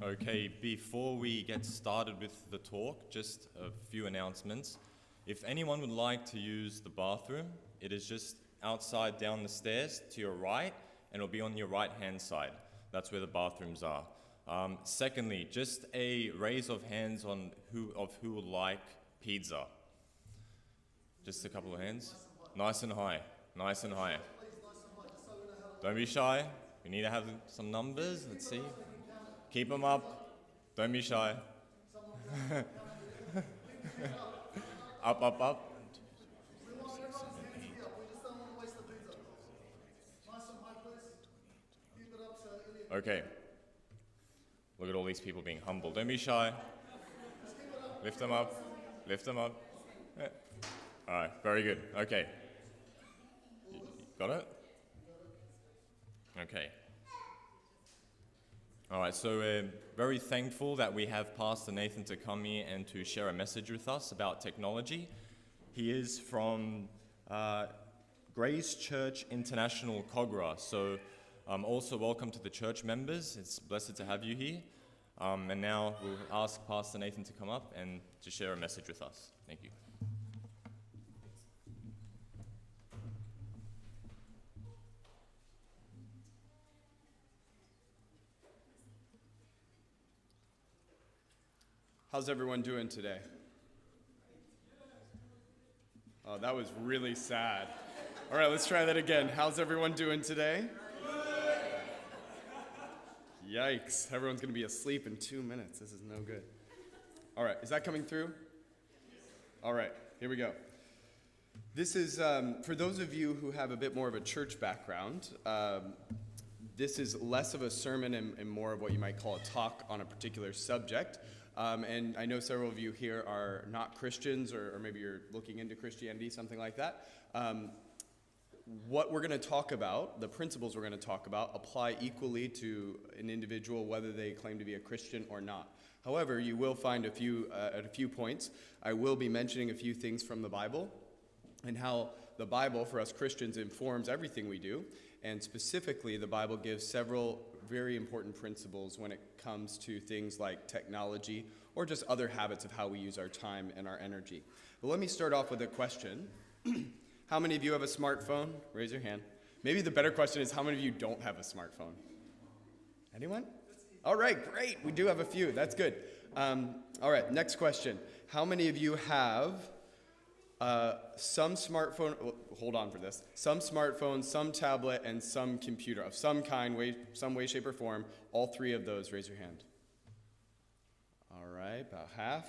Okay, before we get started with the talk, just a few announcements. If anyone would like to use the bathroom, it is just outside down the stairs to your right, and it'll be on your right-hand side. That's where the bathrooms are. Secondly, just a raise of hands on who would like pizza. Just a couple of hands. Nice and high. Nice and high. Don't be shy. We need to have some numbers. Let's see. Keep them up. Don't be shy. Up, up, up. Okay. Look at all these people being humble. Don't be shy. Lift them up. Lift them up. Yeah. All right. Very good. Okay. Got it? Okay. All right, so we're very thankful that we have Pastor Nathan to come here and to share a message with us about technology. He is from Grace Church International, Kogarah. So also welcome to the church members. It's blessed to have you here. And now we'll ask Pastor Nathan to come up and to share a message with us. Thank you. How's everyone doing today? Oh, that was really sad. All right, let's try that again. How's everyone doing today? Yikes, everyone's going to be asleep in 2 minutes. This is no good. All right, is that coming through? All right, here we go. This is, for those of you who have a bit more of a church background, this is less of a sermon and more of what you might call a talk on a particular subject. And I know several of you here are not Christians, or maybe you're looking into Christianity, something like that. What we're going to talk about, the principles we're going to talk about, apply equally to an individual, whether they claim to be a Christian or not. However, you will find at a few points, I will be mentioning a few things from the Bible and how the Bible, for us Christians, informs everything we do. And specifically, the Bible gives several very important principles when it comes to things like technology or just other habits of how we use our time and our energy. But let me start off with a question. How many of you have a smartphone? Raise your hand. Maybe the better question is, how many of you don't have a smartphone? Anyone? All right, great. We do have a few. That's good. All right, next question. How many of you have some smartphone, hold on for this, some smartphone, some tablet, and some computer of some kind, some way, shape, or form? All three of those, raise your hand. All right, about half.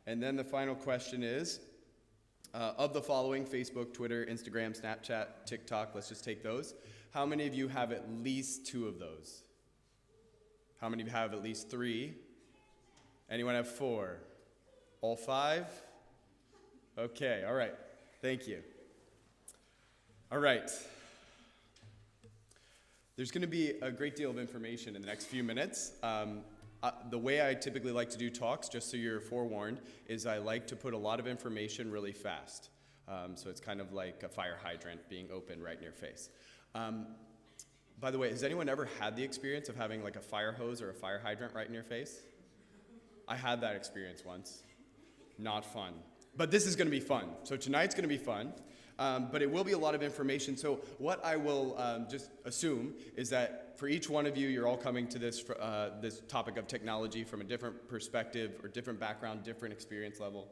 And then the final question is, of the following, Facebook, Twitter, Instagram, Snapchat, TikTok, let's just take those. How many of you have at least two of those? How many of you have at least three? Anyone have four? All five? Okay, all right. Thank you. All right. There's going to be a great deal of information in the next few minutes. The way I typically like to do talks, just so you're forewarned, is I like to put a lot of information really fast. So it's kind of like a fire hydrant being open right in your face. By the way, has anyone ever had the experience of having like a fire hose or a fire hydrant right in your face? I had that experience once. Not fun. But this is going to be fun. So tonight's going to be fun, but it will be a lot of information. So what I will just assume is that for each one of you, you're all coming to this topic of technology from a different perspective or different background, different experience level.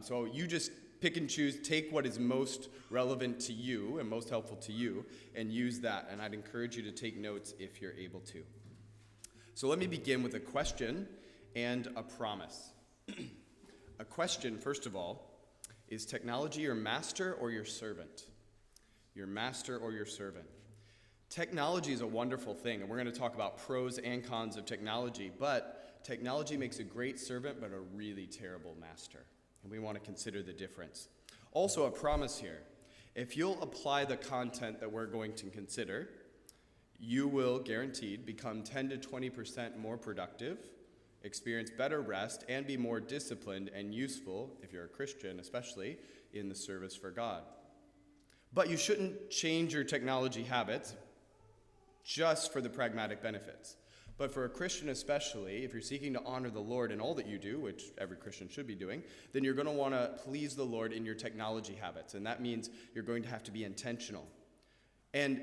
So you just pick and choose, take what is most relevant to you and most helpful to you, and use that. And I'd encourage you to take notes if you're able to. So let me begin with a question and a promise. A question, first of all, is technology your master or your servant? Your master or your servant? Technology is a wonderful thing, and we're going to talk about pros and cons of technology, but technology makes a great servant but a really terrible master, and we want to consider the difference. Also, a promise here. If you'll apply the content that we're going to consider, you will, guaranteed, become 10 to 20% more productive, experience better rest, and be more disciplined and useful, if you're a Christian especially, in the service for God. But you shouldn't change your technology habits just for the pragmatic benefits. But for a Christian especially, if you're seeking to honor the Lord in all that you do, which every Christian should be doing, then you're going to want to please the Lord in your technology habits. And that means you're going to have to be intentional. And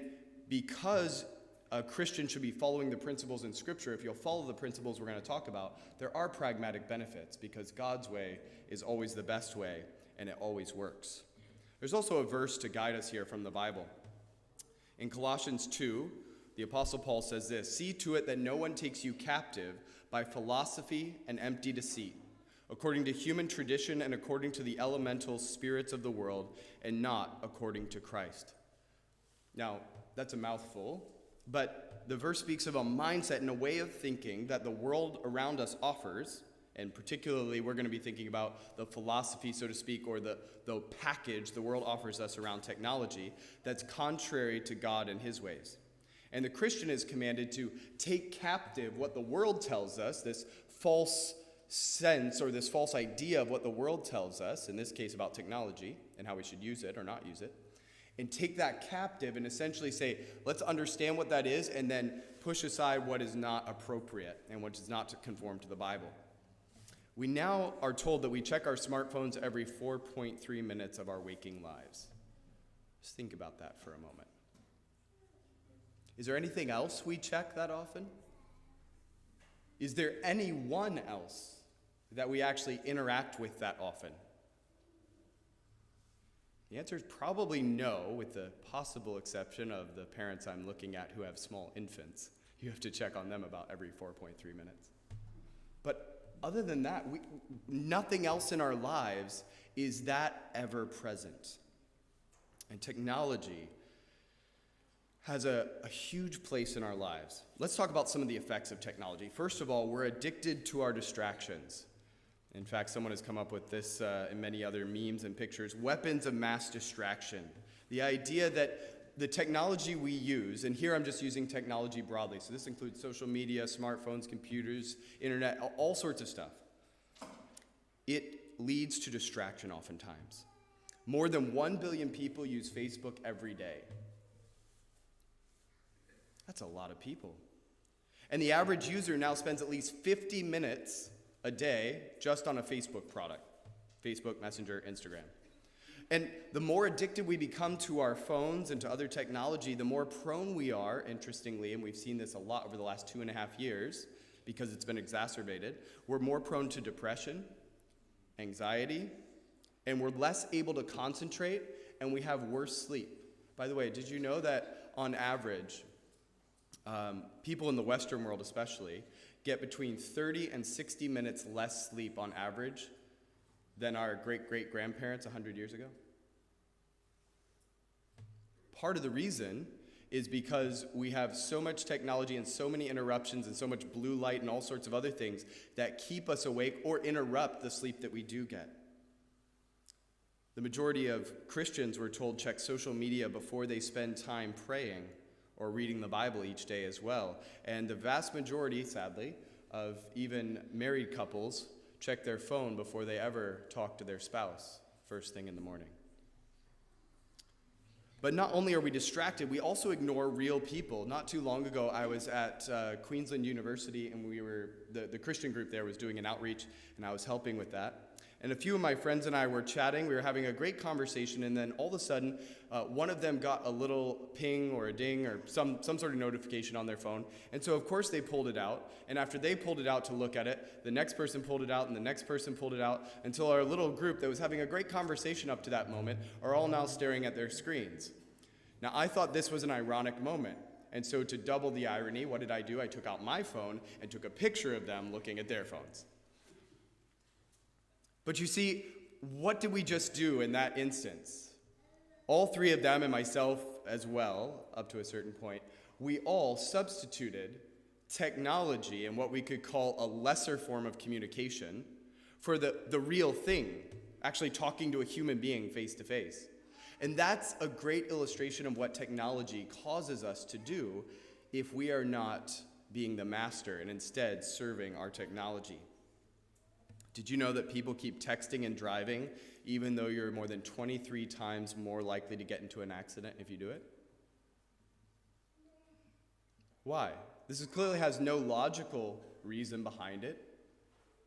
because a Christian should be following the principles in Scripture, if you'll follow the principles we're going to talk about, there are pragmatic benefits because God's way is always the best way and it always works. There's also a verse to guide us here from the Bible. In Colossians 2, the Apostle Paul says this, "See to it that no one takes you captive by philosophy and empty deceit, according to human tradition and according to the elemental spirits of the world, and not according to Christ." Now, that's a mouthful, but the verse speaks of a mindset and a way of thinking that the world around us offers, and particularly we're going to be thinking about the philosophy, so to speak, or the package the world offers us around technology that's contrary to God and his ways. And the Christian is commanded to take captive what the world tells us, this false sense or this false idea of what the world tells us, in this case about technology and how we should use it or not use it, and take that captive and essentially say, let's understand what that is and then push aside what is not appropriate and what does not conform to the Bible. We now are told that we check our smartphones every 4.3 minutes of our waking lives. Just think about that for a moment. Is there anything else we check that often? Is there anyone else that we actually interact with that often? The answer is probably no, with the possible exception of the parents I'm looking at who have small infants. You have to check on them about every 4.3 minutes. But other than that, nothing else in our lives is that ever present. And technology has a huge place in our lives. Let's talk about some of the effects of technology. First of all, we're addicted to our distractions. In fact, someone has come up with this and many other memes and pictures, weapons of mass distraction. The idea that the technology we use, and here I'm just using technology broadly, so this includes social media, smartphones, computers, internet, all sorts of stuff. It leads to distraction oftentimes. More than 1 billion people use Facebook every day. That's a lot of people. And the average user now spends at least 50 minutes a day just on a Facebook product. Facebook, Messenger, Instagram. And the more addicted we become to our phones and to other technology, the more prone we are, interestingly, and we've seen this a lot over the last 2.5 years because it's been exacerbated, we're more prone to depression, anxiety, and we're less able to concentrate, and we have worse sleep. By the way, did you know that on average, people in the Western world especially get between 30 and 60 minutes less sleep on average than our great-great-grandparents 100 years ago? Part of the reason is because we have so much technology and so many interruptions and so much blue light and all sorts of other things that keep us awake or interrupt the sleep that we do get. The majority of Christians, we're told, check social media before they spend time praying or reading the Bible each day as well. And the vast majority, sadly, of even married couples check their phone before they ever talk to their spouse first thing in the morning. But not only are we distracted, we also ignore real people. Not too long ago, I was at Queensland University, and the Christian group there was doing an outreach, and I was helping with that. And a few of my friends and I were chatting. We were having a great conversation, and then all of a sudden, one of them got a little ping or a ding or some sort of notification on their phone. And so, of course, they pulled it out. And after they pulled it out to look at it, the next person pulled it out, and the next person pulled it out, until our little group that was having a great conversation up to that moment are all now staring at their screens. Now, I thought this was an ironic moment. And so to double the irony, what did I do? I took out my phone and took a picture of them looking at their phones. But you see, what did we just do in that instance? All three of them, and myself as well, up to a certain point, we all substituted technology and what we could call a lesser form of communication for the real thing, actually talking to a human being face to face. And that's a great illustration of what technology causes us to do if we are not being the master and instead serving our technology. Did you know that people keep texting and driving even though you're more than 23 times more likely to get into an accident if you do it? Why? clearly has no logical reason behind it.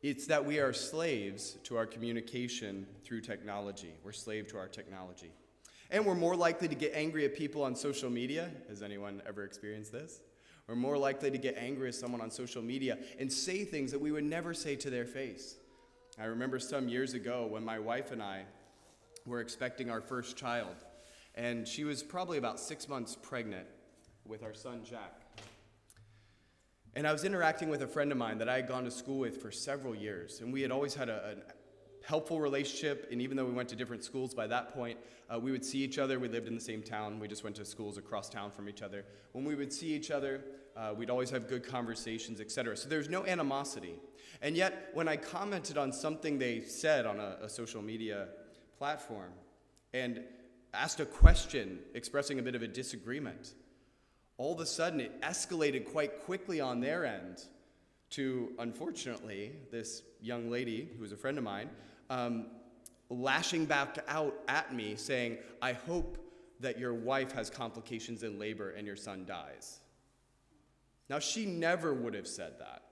It's that we are slaves to our communication through technology. We're slave to our technology. And we're more likely to get angry at people on social media. Has anyone ever experienced this? We're more likely to get angry at someone on social media and say things that we would never say to their face. I remember some years ago when my wife and I were expecting our first child, and she was probably about 6 months pregnant with our son, Jack. And I was interacting with a friend of mine that I had gone to school with for several years, and we had always had a helpful relationship, and even though we went to different schools by that point, we would see each other. We lived in the same town. We just went to schools across town from each other. When we would see each other, we'd always have good conversations, etc. So there's no animosity. And yet, when I commented on something they said on a social media platform and asked a question expressing a bit of a disagreement, all of a sudden it escalated quite quickly on their end to, unfortunately, this young lady, who was a friend of mine, lashing back out at me saying, "I hope that your wife has complications in labor and your son dies." Now, she never would have said that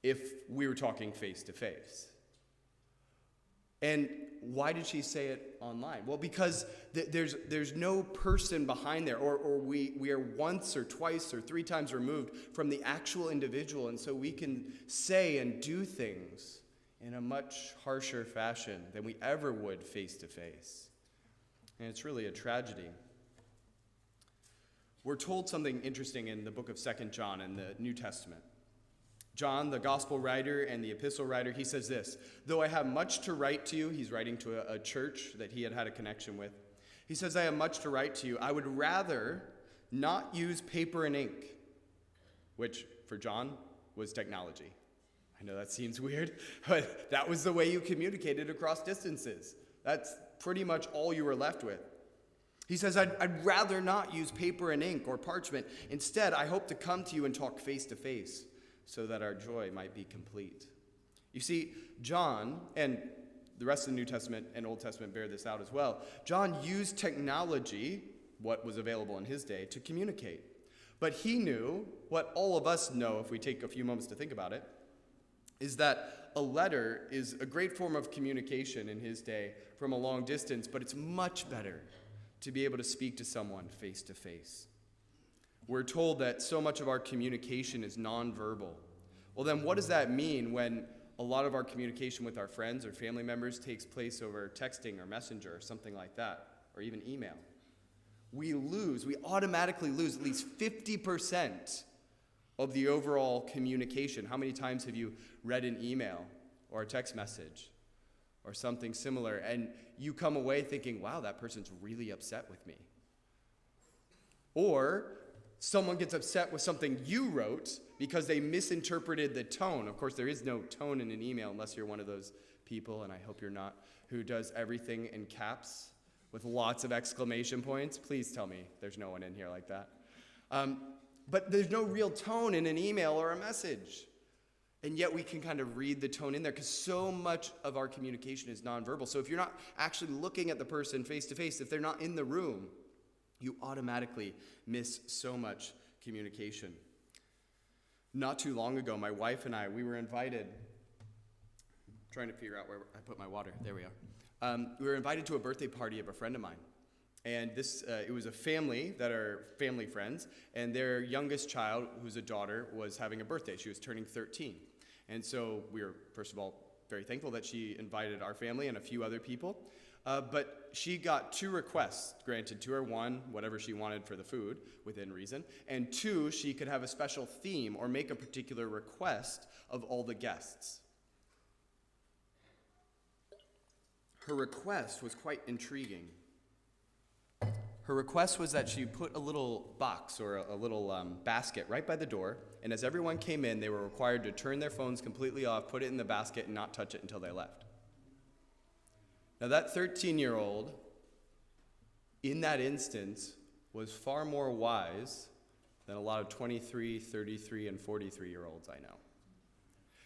if we were talking face to face. And why did she say it online? Well, because there's no person behind there, or we are once or twice or 3 times removed from the actual individual, and so we can say and do things in a much harsher fashion than we ever would face to face. And it's really a tragedy. We're told something interesting in the book of 2 John in the New Testament. John, the gospel writer and the epistle writer, he says this: "Though I have much to write to you," he's writing to a church that he had had a connection with. He says, "I have much to write to you. I would rather not use paper and ink," which for John was technology. I know that seems weird, but that was the way you communicated across distances. That's pretty much all you were left with. He says, I'd rather not use paper and ink or parchment. Instead, I hope to come to you and talk face to face, so that our joy might be complete. You see, John, and the rest of the New Testament and Old Testament bear this out as well, John used technology, what was available in his day, to communicate. But he knew what all of us know, if we take a few moments to think about it, is that a letter is a great form of communication in his day from a long distance, but it's much better to be able to speak to someone face to face. We're told that so much of our communication is nonverbal. Well, then what does that mean when a lot of our communication with our friends or family members takes place over texting or messenger or something like that, or even email? We automatically lose at least 50% of the overall communication. How many times have you read an email or a text message or something similar, and you come away thinking, wow, that person's really upset with me? Or someone gets upset with something you wrote because they misinterpreted the tone. Of course, there is no tone in an email unless you're one of those people, and I hope you're not, who does everything in caps with lots of exclamation points. Please tell me there's no one in here like that. But there's no real tone in an email or a message. And yet we can kind of read the tone in there because so much of our communication is nonverbal. So if you're not actually looking at the person face to face, if they're not in the room, you automatically miss so much communication. Not too long ago, my wife and I, we were invited, trying to figure out where I put my water. There we are. We were invited to a birthday party of a friend of mine. And it was a family that are family friends, and their youngest child, who's a daughter, was having a birthday. She was turning 13. And so we were, first of all, very thankful that she invited our family and a few other people. But she got 2 requests granted to her. 1, whatever she wanted for the food, within reason. And 2, she could have a special theme or make a particular request of all the guests. Her request was quite intriguing. Her request was that she put a little box or a little basket right by the door, and as everyone came in, they were required to turn their phones completely off, put it in the basket, and not touch it until they left. Now that 13-year-old, in that instance, was far more wise than a lot of 23, 33, and 43-year-olds I know.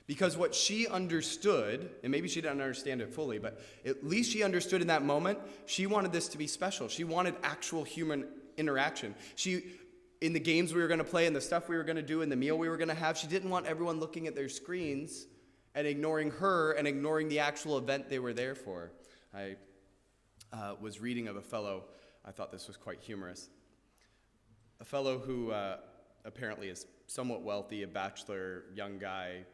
Because what she understood, and maybe she didn't understand it fully, but at least she understood in that moment, she wanted this to be special. She wanted actual human interaction. She in the games we were going to play and the stuff we were going to do and the meal we were going to have. She didn't want everyone looking at their screens and ignoring her and ignoring the actual event they were there for. I was reading of a fellow, I thought this was quite humorous, a fellow who apparently is somewhat wealthy, a bachelor, young guy,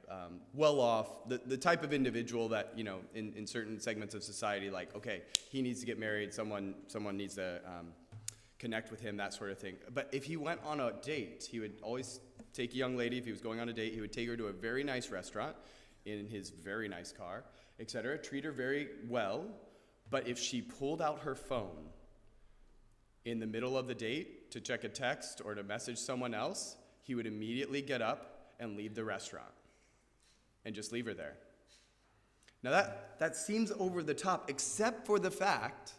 well off, the type of individual that, you know, in certain segments of society, like, okay, he needs to get married, someone needs to connect with him, that sort of thing. But if he went on a date, he would always take a young lady. If he was going on a date, he would take her to a very nice restaurant in his very nice car, etc., treat her very well. But if she pulled out her phone in the middle of the date to check a text or to message someone else, he would immediately get up and leave the restaurant and just leave her there. Now that seems over the top, except for the fact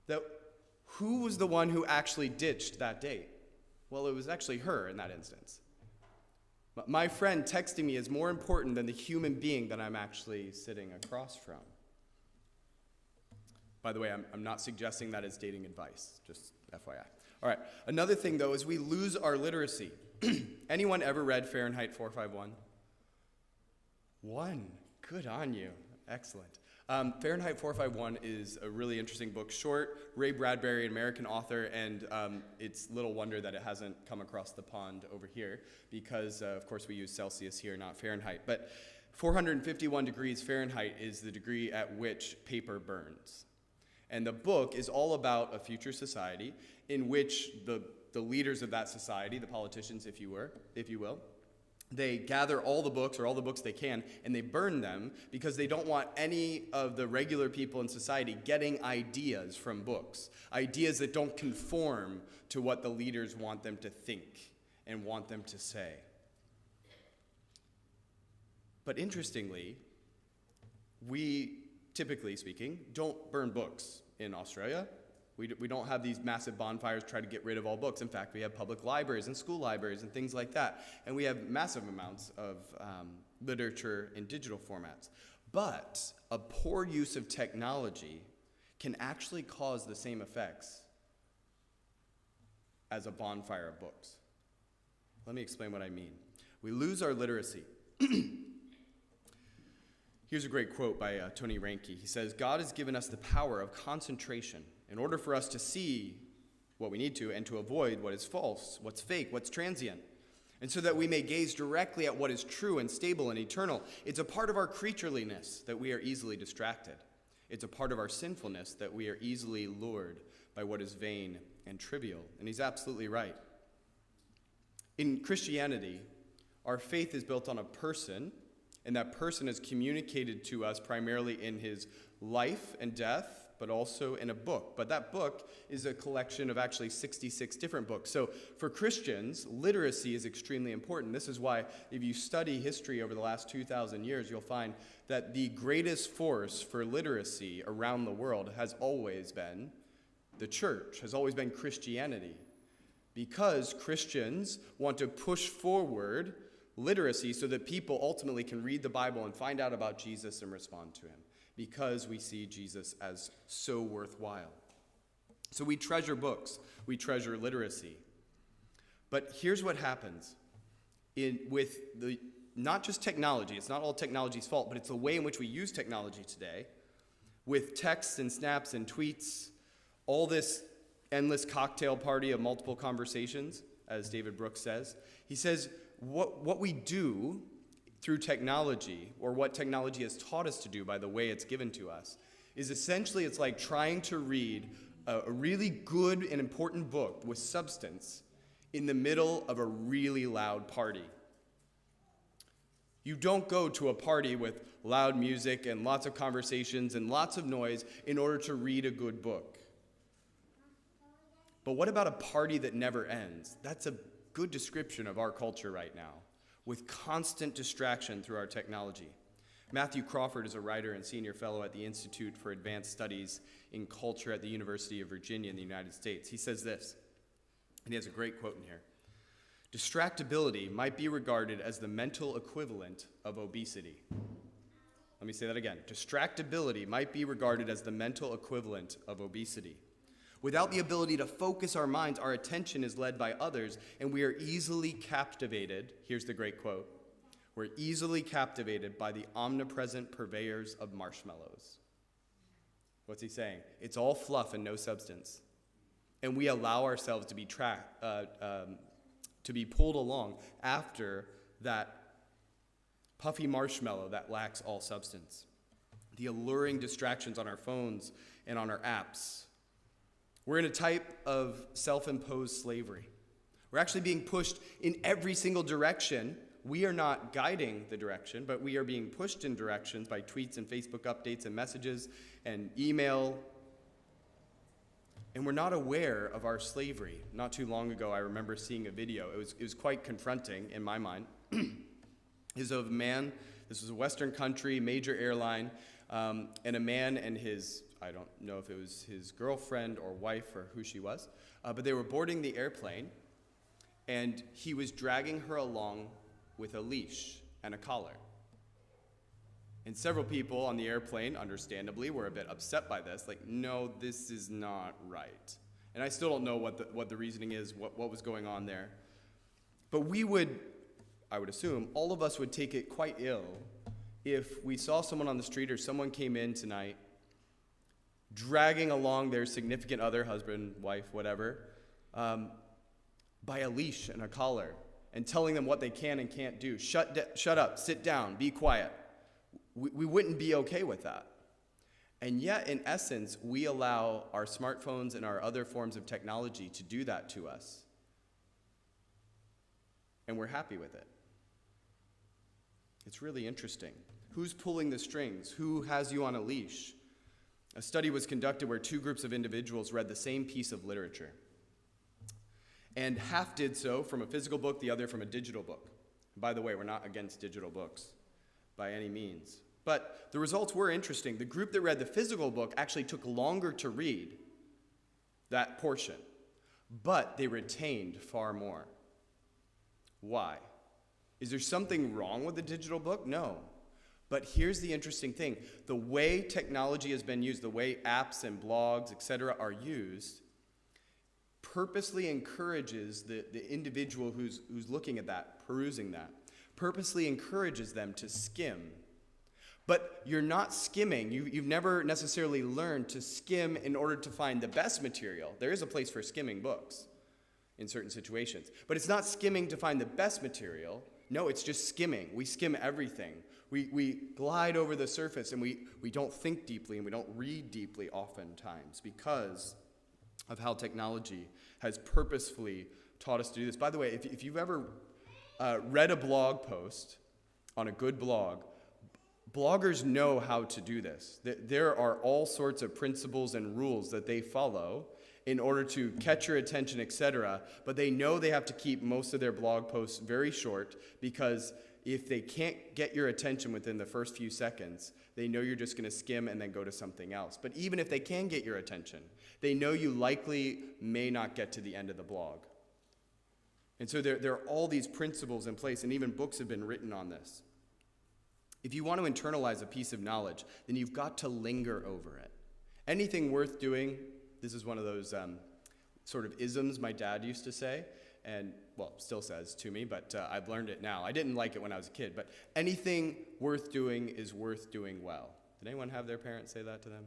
that who was the one who actually ditched that date? Well, it was actually her in that instance. My friend texting me is more important than the human being that I'm actually sitting across from. By the way, I'm not suggesting that as dating advice, just FYI. All right, another thing, though, is we lose our literacy. Anyone ever read Fahrenheit 451? One. Good on you. Excellent. Fahrenheit 451 is a really interesting book, short. Ray Bradbury, an American author, and it's little wonder that it hasn't come across the pond over here because, of course, we use Celsius here, not Fahrenheit. But 451 degrees Fahrenheit is the degree at which paper burns. And the book is all about a future society in which the leaders of that society, the politicians, if you will, they gather all the books, or all the books they can, and they burn them because they don't want any of the regular people in society getting ideas from books, ideas that don't conform to what the leaders want them to think and want them to say. But interestingly, we, typically speaking, don't burn books in Australia. We don't have these massive bonfires try to get rid of all books. In fact, we have public libraries and school libraries and things like that. And we have massive amounts of literature in digital formats. But a poor use of technology can actually cause the same effects as a bonfire of books. Let me explain what I mean. We lose our literacy. Here's a great quote by Tony Reinke. He says, "God has given us the power of concentration in order for us to see what we need to and to avoid what is false, what's fake, what's transient, and so that we may gaze directly at what is true and stable and eternal. It's a part of our creatureliness that we are easily distracted. It's a part of our sinfulness that we are easily lured by what is vain and trivial." And he's absolutely right. In Christianity, our faith is built on a person, and that person is communicated to us primarily in his life and death, but also in a book. But that book is a collection of actually 66 different books. So for Christians, literacy is extremely important. This is why if you study history over the last 2,000 years, you'll find that the greatest force for literacy around the world has always been the church, has always been Christianity. Because Christians want to push forward literacy so that people ultimately can read the Bible and find out about Jesus and respond to him, because we see Jesus as so worthwhile. So we treasure books, we treasure literacy. But here's what happens with not just technology, it's not all technology's fault, but it's the way in which we use technology today, with texts and snaps and tweets, all this endless cocktail party of multiple conversations, as David Brooks says. He says, what we do through technology, or what technology has taught us to do by the way it's given to us, is essentially it's like trying to read a really good and important book with substance in the middle of a really loud party. You don't go to a party with loud music and lots of conversations and lots of noise in order to read a good book. But what about a party that never ends? That's a good description of our culture right now, with constant distraction through our technology. Matthew Crawford is a writer and senior fellow at the Institute for Advanced Studies in Culture at the University of Virginia in the United States. He says this, and he has a great quote in here: "Distractibility might be regarded as the mental equivalent of obesity." Let me say that again. Distractibility might be regarded as the mental equivalent of obesity. Without the ability to focus our minds, our attention is led by others, and we are easily captivated. Here's the great quote. We're easily captivated by the omnipresent purveyors of marshmallows. What's he saying? It's all fluff and no substance. And we allow ourselves to be pulled along after that puffy marshmallow that lacks all substance. The alluring distractions on our phones and on our apps. We're in a type of self-imposed slavery. We're actually being pushed in every single direction. We are not guiding the direction, but we are being pushed in directions by tweets and Facebook updates and messages and email. And we're not aware of our slavery. Not too long ago, I remember seeing a video. It was quite confronting in my mind. It was of a man, this was a Western country, major airline, and a man and his, I don't know if it was his girlfriend or wife or who she was, but they were boarding the airplane, and he was dragging her along with a leash and a collar. And several people on the airplane, understandably, were a bit upset by this, like, no, this is not right. And I still don't know what the reasoning is, what was going on there. But I would assume, all of us would take it quite ill if we saw someone on the street or someone came in tonight dragging along their significant other, husband, wife, whatever, by a leash and a collar and telling them what they can and can't do. Shut up, sit down, be quiet. We wouldn't be okay with that. And yet, in essence, we allow our smartphones and our other forms of technology to do that to us. And we're happy with it. It's really interesting. Who's pulling the strings? Who has you on a leash? A study was conducted where two groups of individuals read the same piece of literature. And half did so from a physical book, the other from a digital book. By the way, we're not against digital books by any means. But the results were interesting. The group that read the physical book actually took longer to read that portion, but they retained far more. Why? Is there something wrong with the digital book? No. But here's the interesting thing. The way technology has been used, the way apps and blogs, etc., are used, purposely encourages the individual who's looking at that, perusing that, purposely encourages them to skim. But you're not skimming. You've never necessarily learned to skim in order to find the best material. There is a place for skimming books in certain situations. But it's not skimming to find the best material. No, it's just skimming. We skim everything. We glide over the surface, and we don't think deeply, and we don't read deeply oftentimes because of how technology has purposefully taught us to do this. By the way, if you've ever read a blog post on a good blog, bloggers know how to do this. There are all sorts of principles and rules that they follow in order to catch your attention, etc. But they know they have to keep most of their blog posts very short because if they can't get your attention within the first few seconds, they know you're just going to skim and then go to something else. But even if they can get your attention, they know you likely may not get to the end of the blog. And so there are all these principles in place, and even books have been written on this. If you want to internalize a piece of knowledge, then you've got to linger over it. Anything worth doing, this is one of those sort of isms my dad used to say, and, well, still says to me, but I've learned it now. I didn't like it when I was a kid, but anything worth doing is worth doing well. Did anyone have their parents say that to them?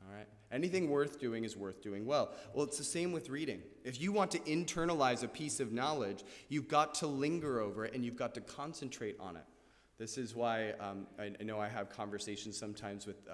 All right. Anything worth doing is worth doing well. Well, it's the same with reading. If you want to internalize a piece of knowledge, you've got to linger over it, and you've got to concentrate on it. This is why I know I have conversations sometimes with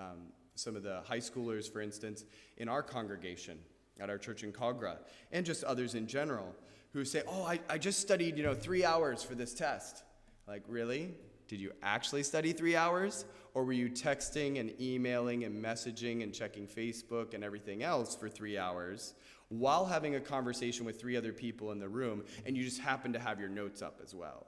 some of the high schoolers, for instance, in our congregation, at our church in Cogra, and just others in general, who say, oh, I just studied 3 hours for this test. Like, really? Did you actually study 3 hours? Or were you texting and emailing and messaging and checking Facebook and everything else for 3 hours while having a conversation with 3 other people in the room, and you just happen to have your notes up as well?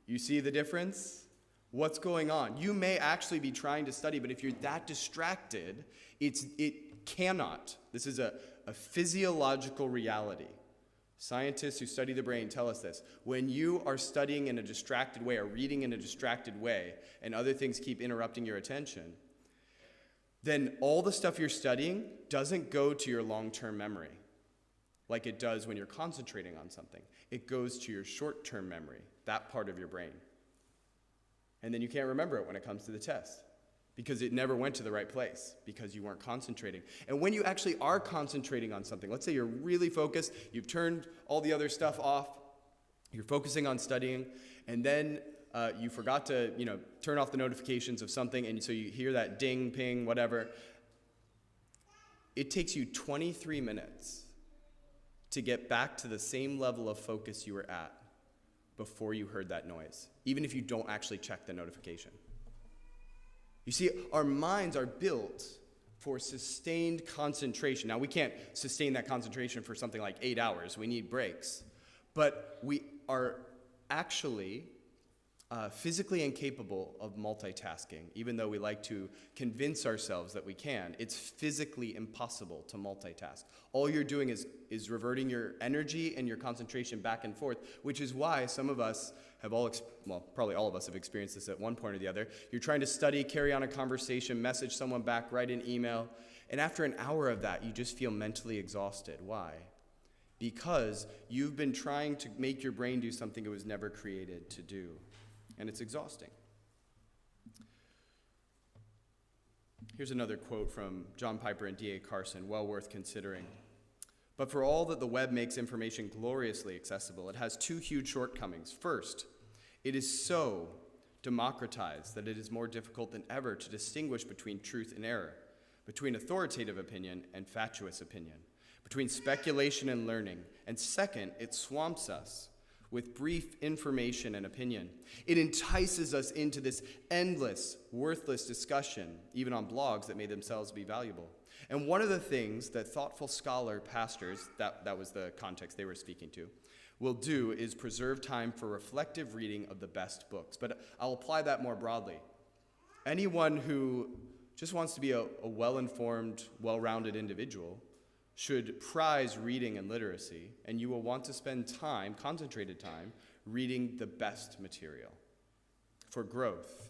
You see the difference? What's going on? You may actually be trying to study, but if you're that distracted, it cannot. This is a physiological reality. Scientists who study the brain tell us this. When you are studying in a distracted way or reading in a distracted way and other things keep interrupting your attention, then all the stuff you're studying doesn't go to your long-term memory like it does when you're concentrating on something. It goes to your short-term memory, that part of your brain. And then you can't remember it when it comes to the test because it never went to the right place because you weren't concentrating. And when you actually are concentrating on something, let's say you're really focused, you've turned all the other stuff off, you're focusing on studying, and then you forgot to, turn off the notifications of something, and so you hear that ding, ping, whatever. It takes you 23 minutes to get back to the same level of focus you were at before you heard that noise, even if you don't actually check the notification. You see, our minds are built for sustained concentration. Now, we can't sustain that concentration for something like 8 hours. We need breaks. But we are actually physically incapable of multitasking, even though we like to convince ourselves that we can. It's physically impossible to multitask. All you're doing is reverting your energy and your concentration back and forth, which is why some of us have probably all of us have experienced this at one point or the other. You're trying to study, carry on a conversation, message someone back, write an email, and after an hour of that, you just feel mentally exhausted. Why? Because you've been trying to make your brain do something it was never created to do. And it's exhausting. Here's another quote from John Piper and D.A. Carson, well worth considering. But for all that the web makes information gloriously accessible, it has two huge shortcomings. First, it is so democratized that it is more difficult than ever to distinguish between truth and error, between authoritative opinion and fatuous opinion, between speculation and learning. And second, it swamps us with brief information and opinion. It entices us into this endless, worthless discussion, even on blogs that may themselves be valuable. And one of the things that thoughtful scholar pastors, that was the context they were speaking to, will do is preserve time for reflective reading of the best books. But I'll apply that more broadly. Anyone who just wants to be a well-informed, well-rounded individual should prize reading and literacy, and you will want to spend time, concentrated time, reading the best material for growth.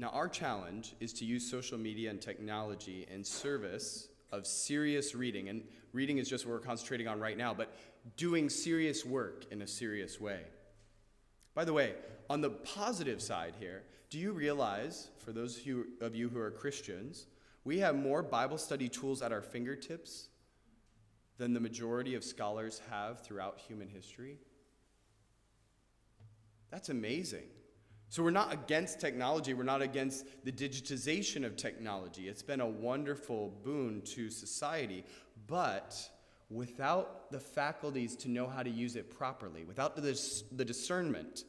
Now, our challenge is to use social media and technology in service of serious reading, and reading is just what we're concentrating on right now, but doing serious work in a serious way. By the way, on the positive side here, do you realize, for those of you who are Christians, we have more Bible study tools at our fingertips than the majority of scholars have throughout human history? That's amazing. So we're not against technology. We're not against the digitization of technology. It's been a wonderful boon to society. But without the faculties to know how to use it properly, without the discernment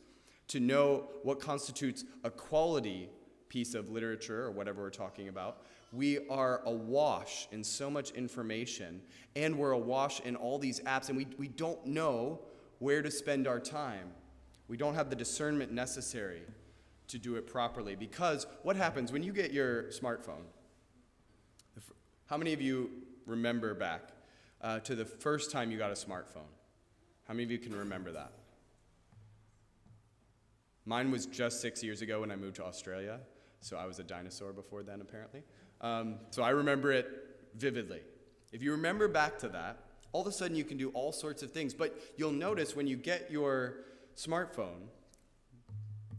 to know what constitutes a quality piece of literature or whatever we're talking about, we are awash in so much information, and we're awash in all these apps, and we don't know where to spend our time. We don't have the discernment necessary to do it properly, because what happens when you get your smartphone? How many of you remember back to the first time you got a smartphone? How many of you can remember that? Mine was just 6 years ago when I moved to Australia, so I was a dinosaur before then, apparently. So I remember it vividly. If you remember back to that, all of a sudden you can do all sorts of things, but you'll notice when you get your smartphone,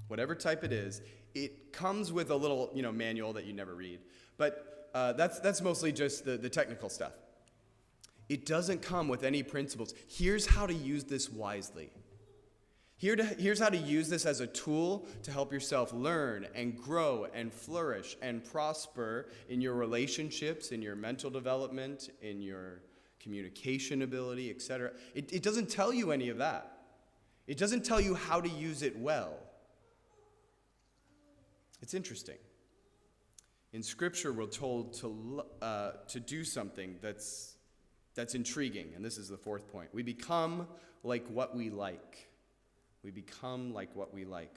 whatever type it is, it comes with a little manual that you never read. But that's mostly just the technical stuff. It doesn't come with any principles. Here's how to use this wisely. Here's how to use this as a tool to help yourself learn and grow and flourish and prosper in your relationships, in your mental development, in your communication ability, etc. It doesn't tell you any of that. It doesn't tell you how to use it well. It's interesting. In Scripture, we're told to do something that's intriguing, and this is the fourth point. We become like what we like. We become like what we like.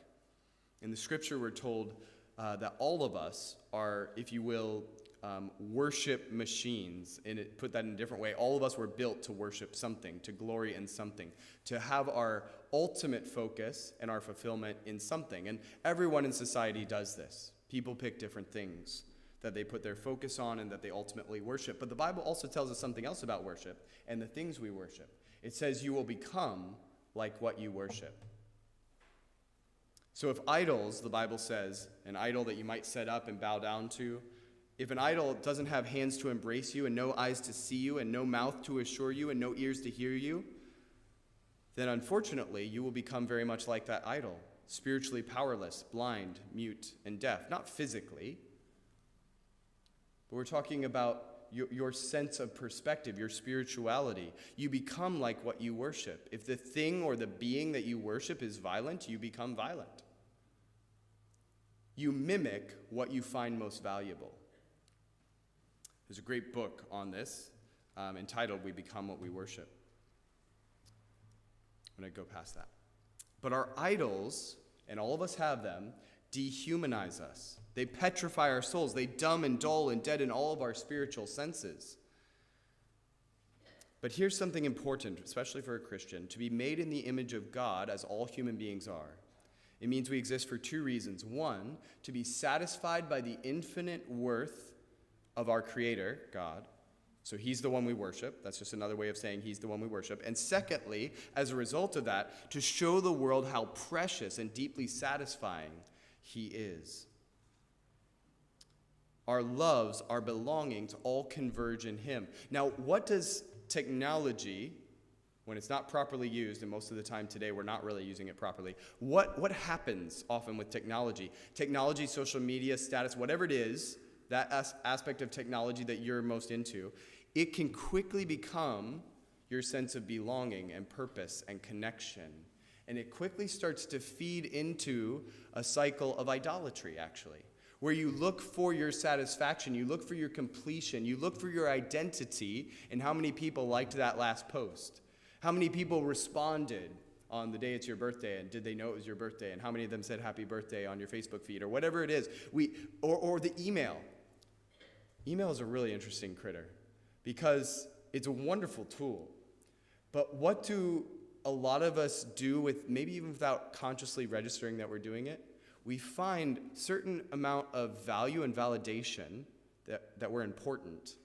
In the Scripture, we're told that all of us are, if you will, worship machines, and put that in a different way. All of us were built to worship something, to glory in something, to have our ultimate focus and our fulfillment in something. And everyone in society does this. People pick different things that they put their focus on and that they ultimately worship. But the Bible also tells us something else about worship and the things we worship. It says you will become like what you worship. So if idols, the Bible says, an idol that you might set up and bow down to, if an idol doesn't have hands to embrace you and no eyes to see you and no mouth to assure you and no ears to hear you, then unfortunately you will become very much like that idol, spiritually powerless, blind, mute, and deaf. Not physically, but we're talking about your sense of perspective, your spirituality. You become like what you worship. If the thing or the being that you worship is violent, you become violent. You mimic what you find most valuable. There's a great book on this entitled We Become What We Worship. I'm going to go past that. But our idols, and all of us have them, dehumanize us. They petrify our souls. They dumb and dull and deaden all of our spiritual senses. But here's something important, especially for a Christian. To be made in the image of God, as all human beings are, it means we exist for two reasons. One, to be satisfied by the infinite worth of our Creator, God. So he's the one we worship. That's just another way of saying he's the one we worship. And secondly, as a result of that, to show the world how precious and deeply satisfying he is. Our loves, our belongings, all converge in him. Now, what does technology, when it's not properly used, and most of the time today we're not really using it properly, what happens often with technology? Technology, social media, status, whatever it is, that aspect of technology that you're most into, it can quickly become your sense of belonging and purpose and connection. And it quickly starts to feed into a cycle of idolatry, actually, where you look for your satisfaction, you look for your completion, you look for your identity in how many people liked that last post, how many people responded on the day it's your birthday, and did they know it was your birthday, and how many of them said happy birthday on your Facebook feed, or whatever it is. Or the email. Email is a really interesting critter because it's a wonderful tool. But what do a lot of us do with, maybe even without consciously registering that we're doing it? We find certain amount of value and validation that we're important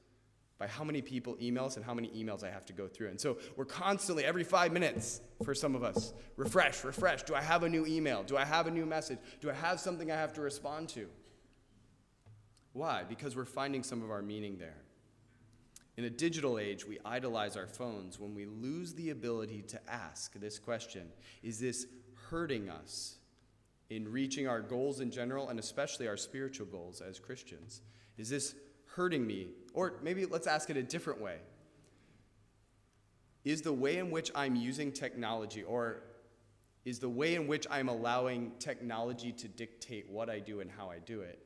by how many people email us and how many emails I have to go through. And so we're constantly, every 5 minutes, for some of us, refresh. Do I have a new email? Do I have a new message? Do I have something I have to respond to? Why? Because we're finding some of our meaning there. In a digital age, we idolize our phones when we lose the ability to ask this question: is this hurting us in reaching our goals in general, and especially our spiritual goals as Christians? Is this hurting me? Or maybe let's ask it a different way. Is the way in which I'm using technology, or is the way in which I'm allowing technology to dictate what I do and how I do it,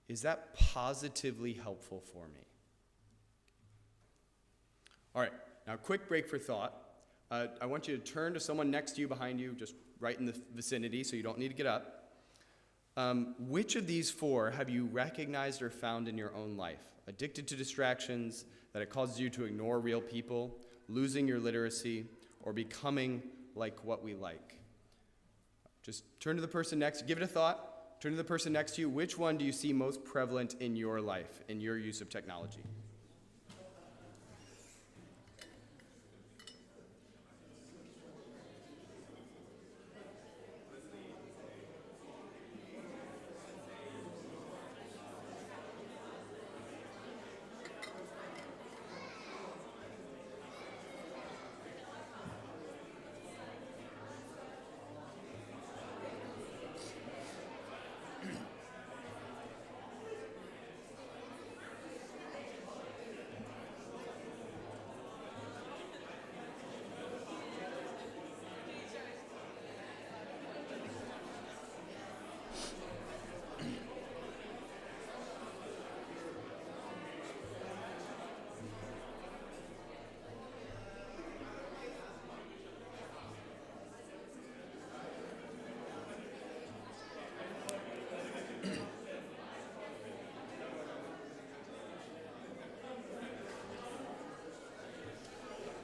is that positively helpful for me? All right, now quick break for thought. I want you to turn to someone next to you, behind you, just right in the vicinity, so you don't need to get up. Which of these four have you recognized or found in your own life? Addicted to distractions, that it causes you to ignore real people, losing your literacy, or becoming like what we like? Just turn to the person next, give it a thought, turn to the person next to you. Which one do you see most prevalent in your life, in your use of technology?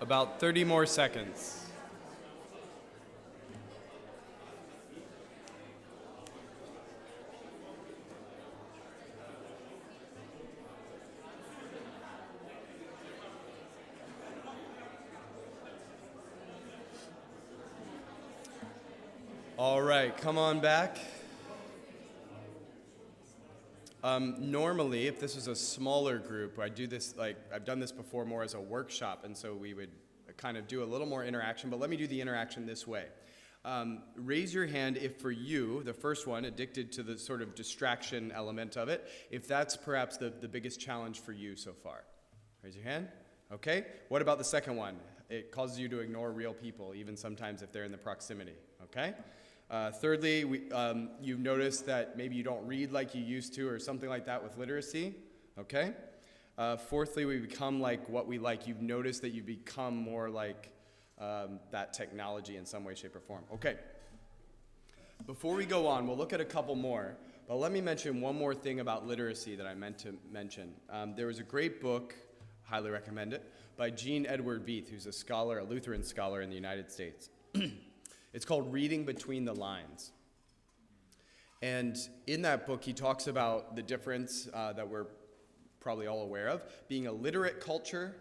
About 30 more seconds. All right, come on back. Normally, if this was a smaller group, I'd do this, like, I've done this before more as a workshop, and so we would kind of do a little more interaction, but let me do the interaction this way. Raise your hand if for you, the first one, addicted to the sort of distraction element of it, if that's perhaps the biggest challenge for you so far. Raise your hand. Okay. What about the second one? It causes you to ignore real people, even sometimes if they're in the proximity. Okay. Thirdly, you've noticed that maybe you don't read like you used to or something like that with literacy. Okay. Fourthly, we become like what we like. You've noticed that you become more like that technology in some way, shape, or form. Okay. Before we go on, we'll look at a couple more, but let me mention one more thing about literacy that I meant to mention. There was a great book, highly recommend it, by Gene Edward Veith, who's a scholar, a Lutheran scholar in the United States. It's called Reading Between the Lines. And in that book, he talks about the difference that we're probably all aware of, being a literate culture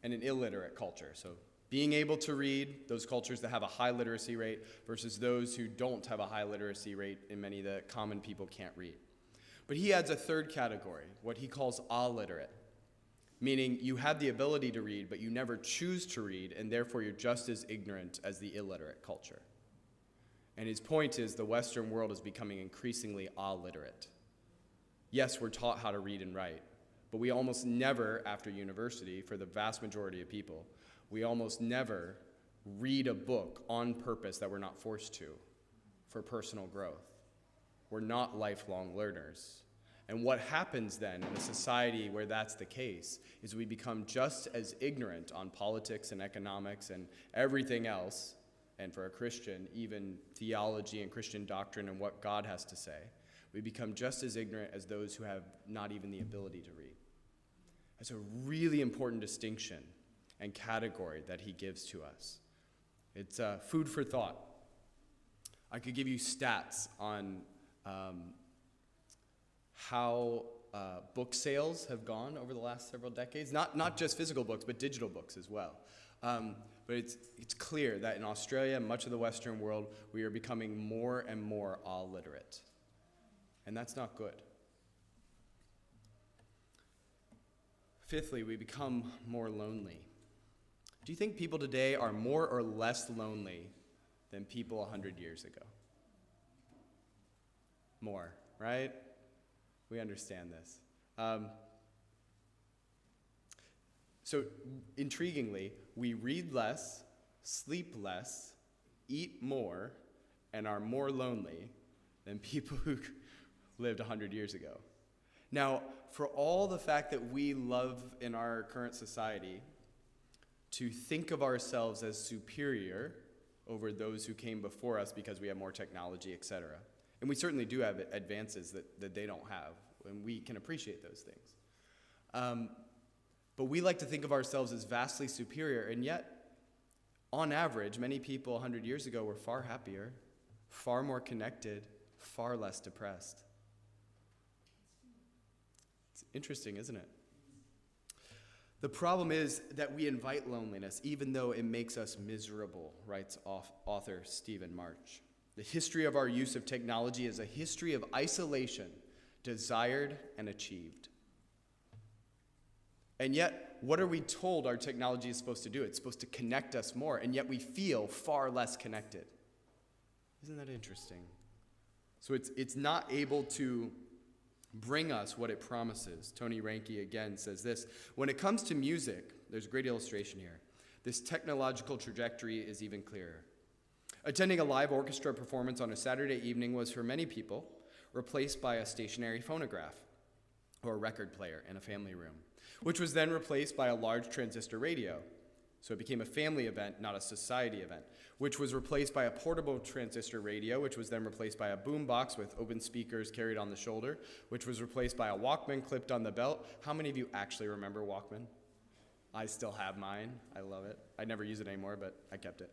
and an illiterate culture. So being able to read, those cultures that have a high literacy rate versus those who don't have a high literacy rate, and many that common people can't read. But he adds a third category, what he calls alliterate, meaning you have the ability to read, but you never choose to read, and therefore you're just as ignorant as the illiterate culture. And his point is the Western world is becoming increasingly alliterate. Yes, we're taught how to read and write, but we almost never, after university, for the vast majority of people, we almost never read a book on purpose that we're not forced to for personal growth. We're not lifelong learners. And what happens then in a society where that's the case is we become just as ignorant on politics and economics and everything else, and for a Christian, even theology and Christian doctrine and what God has to say. We become just as ignorant as those who have not even the ability to read. That's a really important distinction and category that he gives to us. It's food for thought. I could give you stats on how book sales have gone over the last several decades. Not just physical books, but digital books as well. But it's clear that in Australia and much of the Western world, we are becoming more and more alliterate. And that's not good. Fifthly, we become more lonely. Do you think people today are more or less lonely than people 100 years ago? More, right? We understand this. So intriguingly, we read less, sleep less, eat more, and are more lonely than people who lived 100 years ago. Now, for all the fact that we love in our current society to think of ourselves as superior over those who came before us because we have more technology, etc., and we certainly do have advances that they don't have, and we can appreciate those things. But we like to think of ourselves as vastly superior, and yet, on average, many people 100 years ago were far happier, far more connected, far less depressed. It's interesting, isn't it? The problem is that we invite loneliness, even though it makes us miserable, writes author Stephen March. The history of our use of technology is a history of isolation, desired and achieved. And yet, what are we told our technology is supposed to do? It's supposed to connect us more, and yet we feel far less connected. Isn't that interesting? So it's not able to bring us what it promises. Tony Reinke again says this: when it comes to music, there's a great illustration here. This technological trajectory is even clearer. Attending a live orchestra performance on a Saturday evening was, for many people, replaced by a stationary phonograph or a record player in a family room, which was then replaced by a large transistor radio. So it became a family event, not a society event, which was replaced by a portable transistor radio, which was then replaced by a boombox with open speakers carried on the shoulder, which was replaced by a Walkman clipped on the belt. How many of you actually remember Walkman? I still have mine. I love it. I never use it anymore, but I kept it.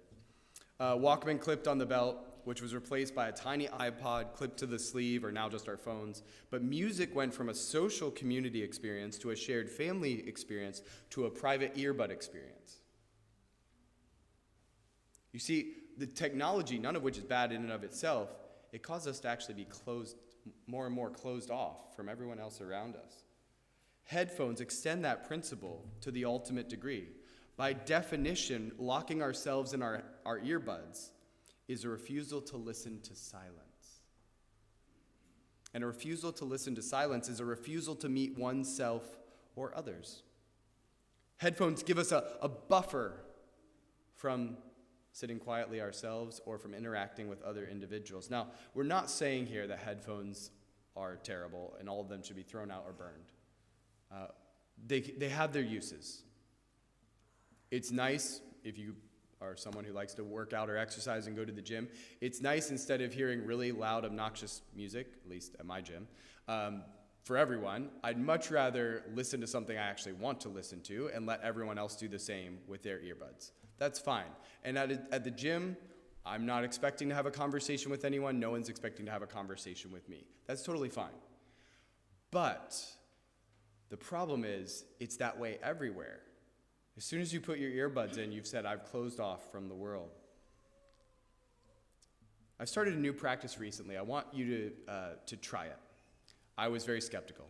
Walkman clipped on the belt, which was replaced by a tiny iPod clipped to the sleeve, or now just our phones. But music went from a social community experience to a shared family experience to a private earbud experience. You see, the technology, none of which is bad in and of itself, it caused us to actually be more and more closed off from everyone else around us. Headphones extend that principle to the ultimate degree. By definition, locking ourselves in our earbuds is a refusal to listen to silence. And a refusal to listen to silence is a refusal to meet oneself or others. Headphones give us a buffer from sitting quietly ourselves or from interacting with other individuals. Now, we're not saying here that headphones are terrible and all of them should be thrown out or burned. They have their uses. It's nice if you are someone who likes to work out or exercise and go to the gym. It's nice instead of hearing really loud, obnoxious music, at least at my gym, for everyone. I'd much rather listen to something I actually want to listen to and let everyone else do the same with their earbuds. That's fine. And at the gym, I'm not expecting to have a conversation with anyone. No one's expecting to have a conversation with me. That's totally fine. But the problem is, it's that way everywhere. As soon as you put your earbuds in, you've said, I've closed off from the world. I've started a new practice recently. I want you to try it. I was very skeptical.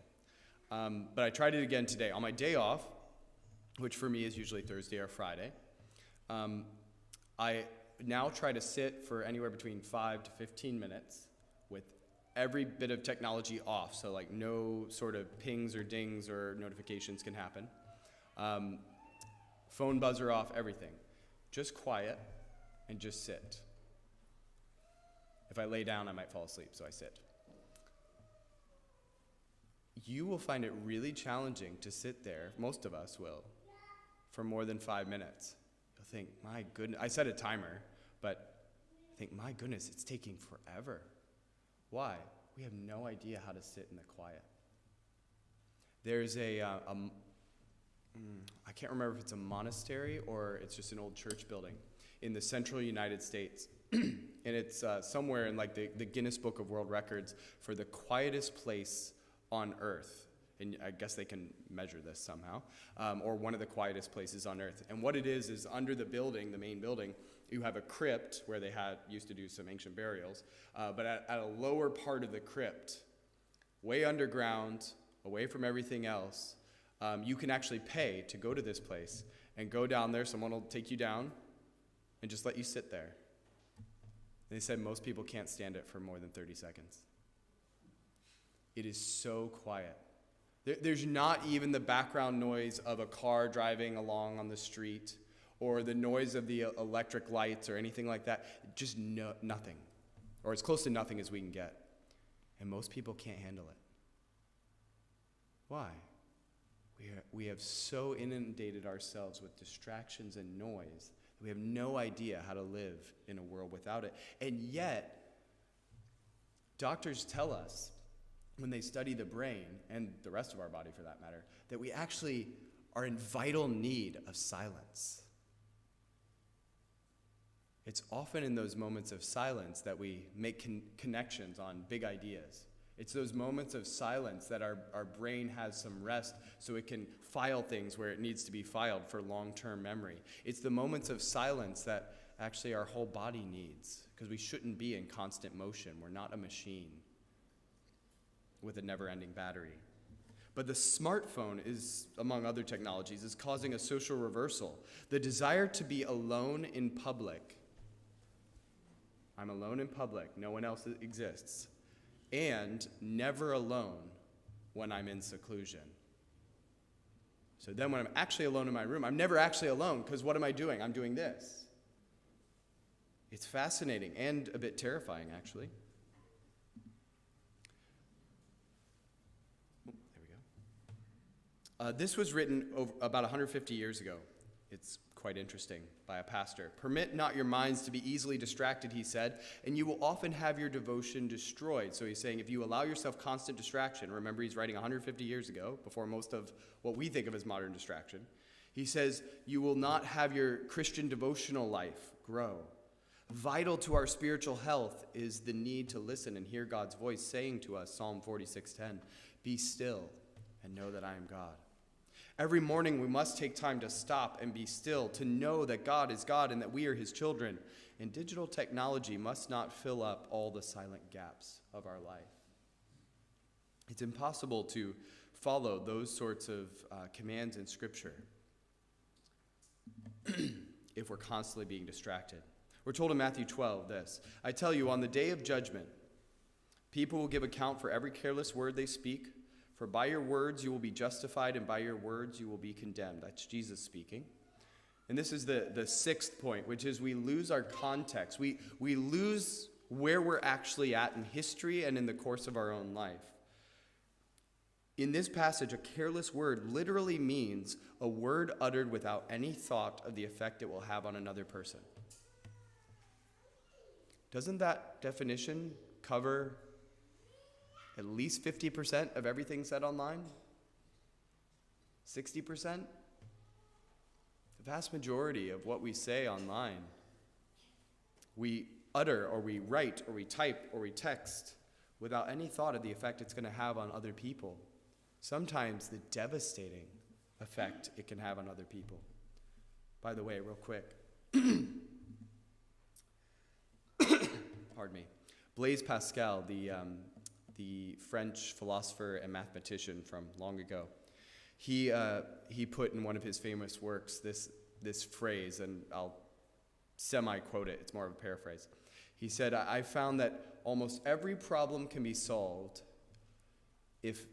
But I tried it again today. On my day off, which for me is usually Thursday or Friday, I now try to sit for anywhere between 5 to 15 minutes with every bit of technology off, so like no sort of pings or dings or notifications can happen. Phone buzzer off, everything. Just quiet and just sit. If I lay down, I might fall asleep, so I sit. You will find it really challenging to sit there, most of us will, for more than 5 minutes. You'll think, my goodness, I set a timer, but I think, my goodness, it's taking forever. Why? We have no idea how to sit in the quiet. There's I can't remember if it's a monastery or it's just an old church building in the central United States. And it's somewhere in like the Guinness Book of World Records for the quietest place on earth. And I guess they can measure this somehow, or one of the quietest places on earth. And what it is under the building, the main building, you have a crypt where they used to do some ancient burials, but at a lower part of the crypt, way underground, away from everything else, you can actually pay to go to this place and go down there. Someone will take you down and just let you sit there. And they said most people can't stand it for more than 30 seconds. It is so quiet. There's not even the background noise of a car driving along on the street or the noise of the electric lights or anything like that. Just nothing, or as close to nothing as we can get. And most people can't handle it. Why? We have so inundated ourselves with distractions and noise that we have no idea how to live in a world without it. And yet, doctors tell us, when they study the brain, and the rest of our body for that matter, that we actually are in vital need of silence. It's often in those moments of silence that we make connections on big ideas. It's those moments of silence that our brain has some rest so it can file things where it needs to be filed for long-term memory. It's the moments of silence that actually our whole body needs, because we shouldn't be in constant motion. We're not a machine with a never-ending battery. But the smartphone is, among other technologies, is causing a social reversal. The desire to be alone in public. I'm alone in public, no one else exists. And never alone when I'm in seclusion. So then when I'm actually alone in my room, I'm never actually alone, because what am I doing? I'm doing this. It's fascinating and a bit terrifying, actually. This was written about 150 years ago. It's quite interesting, by a pastor. Permit not your minds to be easily distracted, he said, and you will often have your devotion destroyed. So he's saying if you allow yourself constant distraction, remember he's writing 150 years ago, before most of what we think of as modern distraction. He says, you will not have your Christian devotional life grow. Vital to our spiritual health is the need to listen and hear God's voice saying to us, Psalm 46:10, be still and know that I am God. Every morning we must take time to stop and be still, to know that God is God and that we are his children. And digital technology must not fill up all the silent gaps of our life. It's impossible to follow those sorts of commands in Scripture if we're constantly being distracted. We're told in Matthew 12 this, I tell you, on the day of judgment, people will give account for every careless word they speak, for by your words you will be justified, and by your words you will be condemned. That's Jesus speaking. And this is the sixth point, which is we lose our context. We lose where we're actually at in history and in the course of our own life. In this passage, a careless word literally means a word uttered without any thought of the effect it will have on another person. Doesn't that definition cover at least 50% of everything said online? 60%? The vast majority of what we say online, we utter or we write or we type or we text without any thought of the effect it's going to have on other people. Sometimes the devastating effect it can have on other people. By the way, real quick, pardon me, Blaise Pascal, the French philosopher and mathematician from long ago, he put in one of his famous works this phrase, and I'll semi-quote it, it's more of a paraphrase. He said, I found that almost every problem can be solved if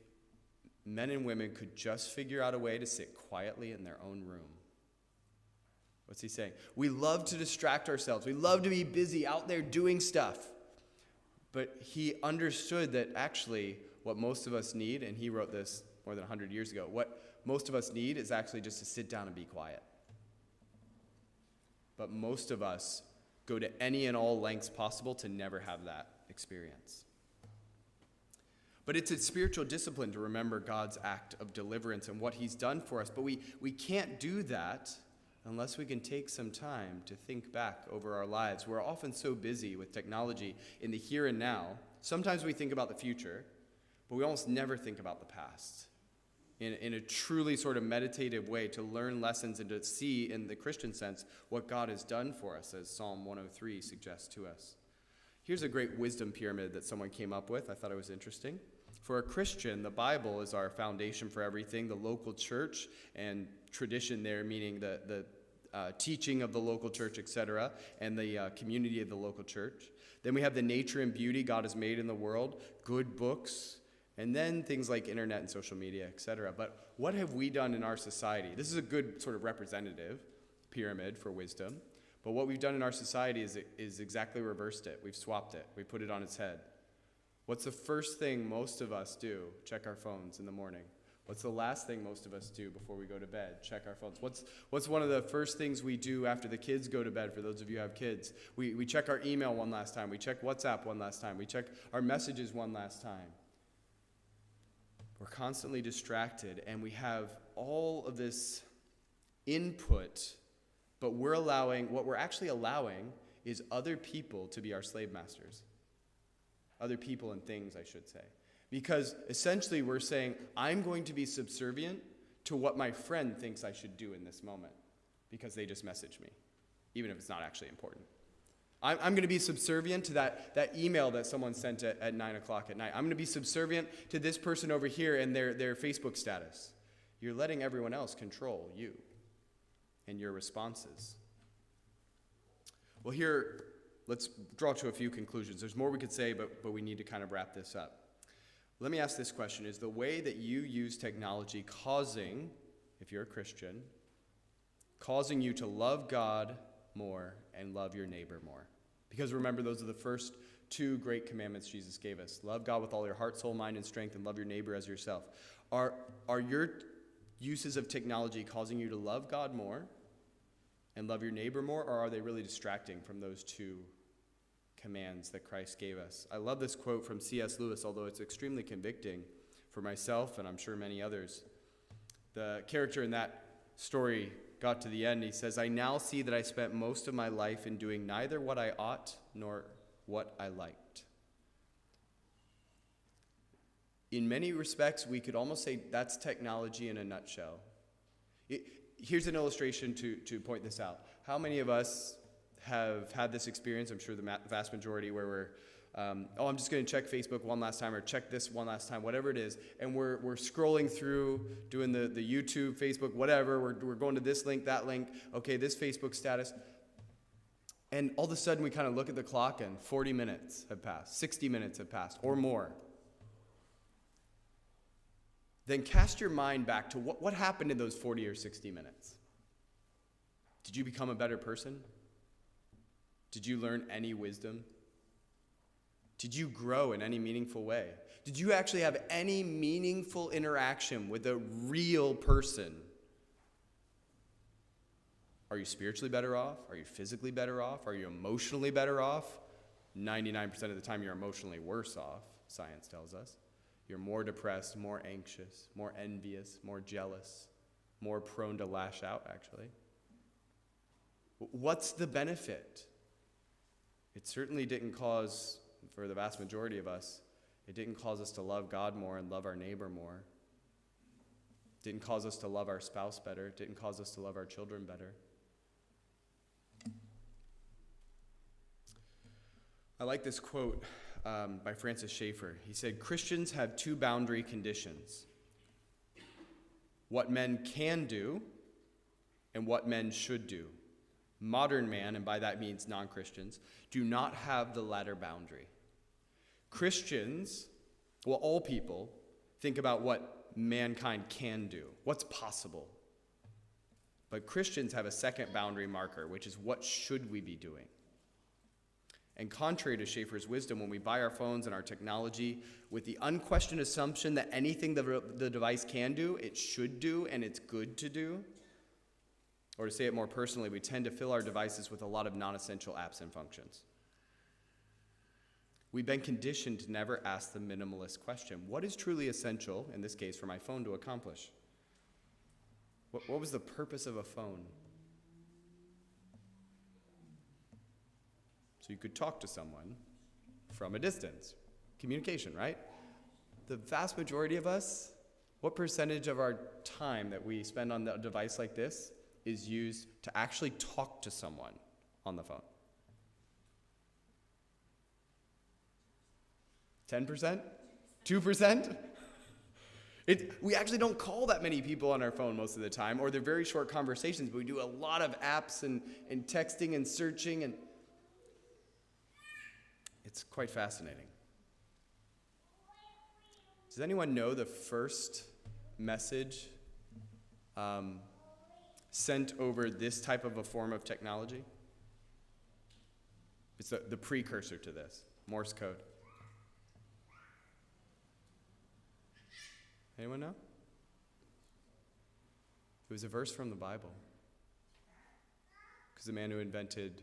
men and women could just figure out a way to sit quietly in their own room. What's he saying? We love to distract ourselves. We love to be busy out there doing stuff. But he understood that actually what most of us need, and he wrote this more than 100 years ago, what most of us need is actually just to sit down and be quiet. But most of us go to any and all lengths possible to never have that experience. But it's a spiritual discipline to remember God's act of deliverance and what he's done for us. But we can't do that unless we can take some time to think back over our lives. We're often so busy with technology in the here and now. Sometimes we think about the future, but we almost never think about the past in a truly sort of meditative way to learn lessons and to see in the Christian sense what God has done for us, as Psalm 103 suggests to us. Here's a great wisdom pyramid that someone came up with. I thought it was interesting. For a Christian, the Bible is our foundation for everything. The local church and tradition there, meaning the teaching of the local church, etc., and the community of the local church. Then we have the nature and beauty God has made in the world, good books, and then things like internet and social media, etc. But what have we done in our society? This is a good sort of representative pyramid for wisdom. But what we've done in our society is exactly reversed it. We've swapped it. We put it on its head. What's the first thing most of us do? Check our phones in the morning. What's the last thing most of us do before we go to bed? Check our phones. What's one of the first things we do after the kids go to bed, for those of you who have kids? We check our email one last time. We check WhatsApp one last time. We check our messages one last time. We're constantly distracted, and we have all of this input, but what we're actually allowing is other people to be our slave masters. Other people and things, I should say. Because essentially we're saying, I'm going to be subservient to what my friend thinks I should do in this moment because they just messaged me, even if it's not actually important. I'm going to be subservient to that email that someone sent at 9 o'clock at night. I'm going to be subservient to this person over here and their Facebook status. You're letting everyone else control you and your responses. Well, here, let's draw to a few conclusions. There's more we could say, but we need to kind of wrap this up. Let me ask this question. Is the way that you use technology causing, if you're a Christian, causing you to love God more and love your neighbor more? Because remember, those are the first two great commandments Jesus gave us. Love God with all your heart, soul, mind, and strength, and love your neighbor as yourself. Are your uses of technology causing you to love God more and love your neighbor more, or are they really distracting from those two commands that Christ gave us? I love this quote from C.S. Lewis, although it's extremely convicting for myself and I'm sure many others. The character in that story got to the end, he says, "I now see that I spent most of my life in doing neither what I ought nor what I liked." In many respects, we could almost say that's technology in a nutshell. Here's an illustration to point this out. How many of us have had this experience? I'm sure the vast majority, where we're, I'm just going to check Facebook one last time, or check this one last time, whatever it is, and we're scrolling through, doing the YouTube, Facebook, whatever. We're going to this link, that link. Okay, this Facebook status. And all of a sudden, we kind of look at the clock, and 40 minutes have passed, 60 minutes have passed, or more. Then cast your mind back to what happened in those 40 or 60 minutes. Did you become a better person? Did you learn any wisdom? Did you grow in any meaningful way? Did you actually have any meaningful interaction with a real person? Are you spiritually better off? Are you physically better off? Are you emotionally better off? 99% of the time you're emotionally worse off, science tells us. You're more depressed, more anxious, more envious, more jealous, more prone to lash out, actually. What's the benefit? It certainly didn't cause, for the vast majority of us, it didn't cause us to love God more and love our neighbor more. It didn't cause us to love our spouse better. It didn't cause us to love our children better. I like this quote by Francis Schaeffer. He said, "Christians have two boundary conditions: what men can do and what men should do. Modern man, and by that means non-Christians, do not have the latter boundary." Christians, well, all people, think about what mankind can do, what's possible. But Christians have a second boundary marker, which is what should we be doing? And contrary to Schaeffer's wisdom, when we buy our phones and our technology with the unquestioned assumption that anything the device can do, it should do, and it's good to do, or to say it more personally, we tend to fill our devices with a lot of non-essential apps and functions. We've been conditioned to never ask the minimalist question: what is truly essential, in this case for my phone, to accomplish? What was the purpose of a phone? So you could talk to someone from a distance. Communication, right? The vast majority of us, what percentage of our time that we spend on a device like this is used to actually talk to someone on the phone? 10%? 2%? We actually don't call that many people on our phone most of the time, or they're very short conversations, but we do a lot of apps and texting and searching, and it's quite fascinating. Does anyone know the first message sent over this type of a form of technology? It's the precursor to this, Morse code. Anyone know? It was a verse from the Bible. Because the man who invented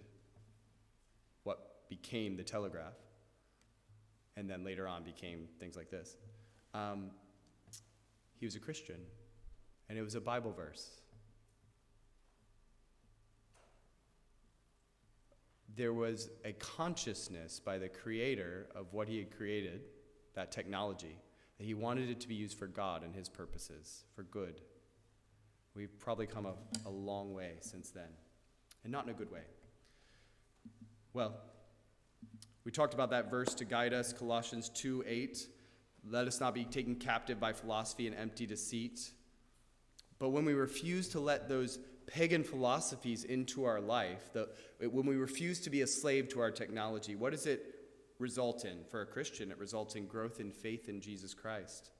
what became the telegraph, and then later on became things like this, he was a Christian, and it was a Bible verse. There was a consciousness by the creator of what he had created, that technology, that he wanted it to be used for God and his purposes, for good. We've probably come a long way since then, and not in a good way. Well, we talked about that verse to guide us, Colossians 2:8. Let us not be taken captive by philosophy and empty deceit. But when we refuse to let those pagan philosophies into our life, when we refuse to be a slave to our technology, what does it result in? For a Christian, it results in growth in faith in Jesus Christ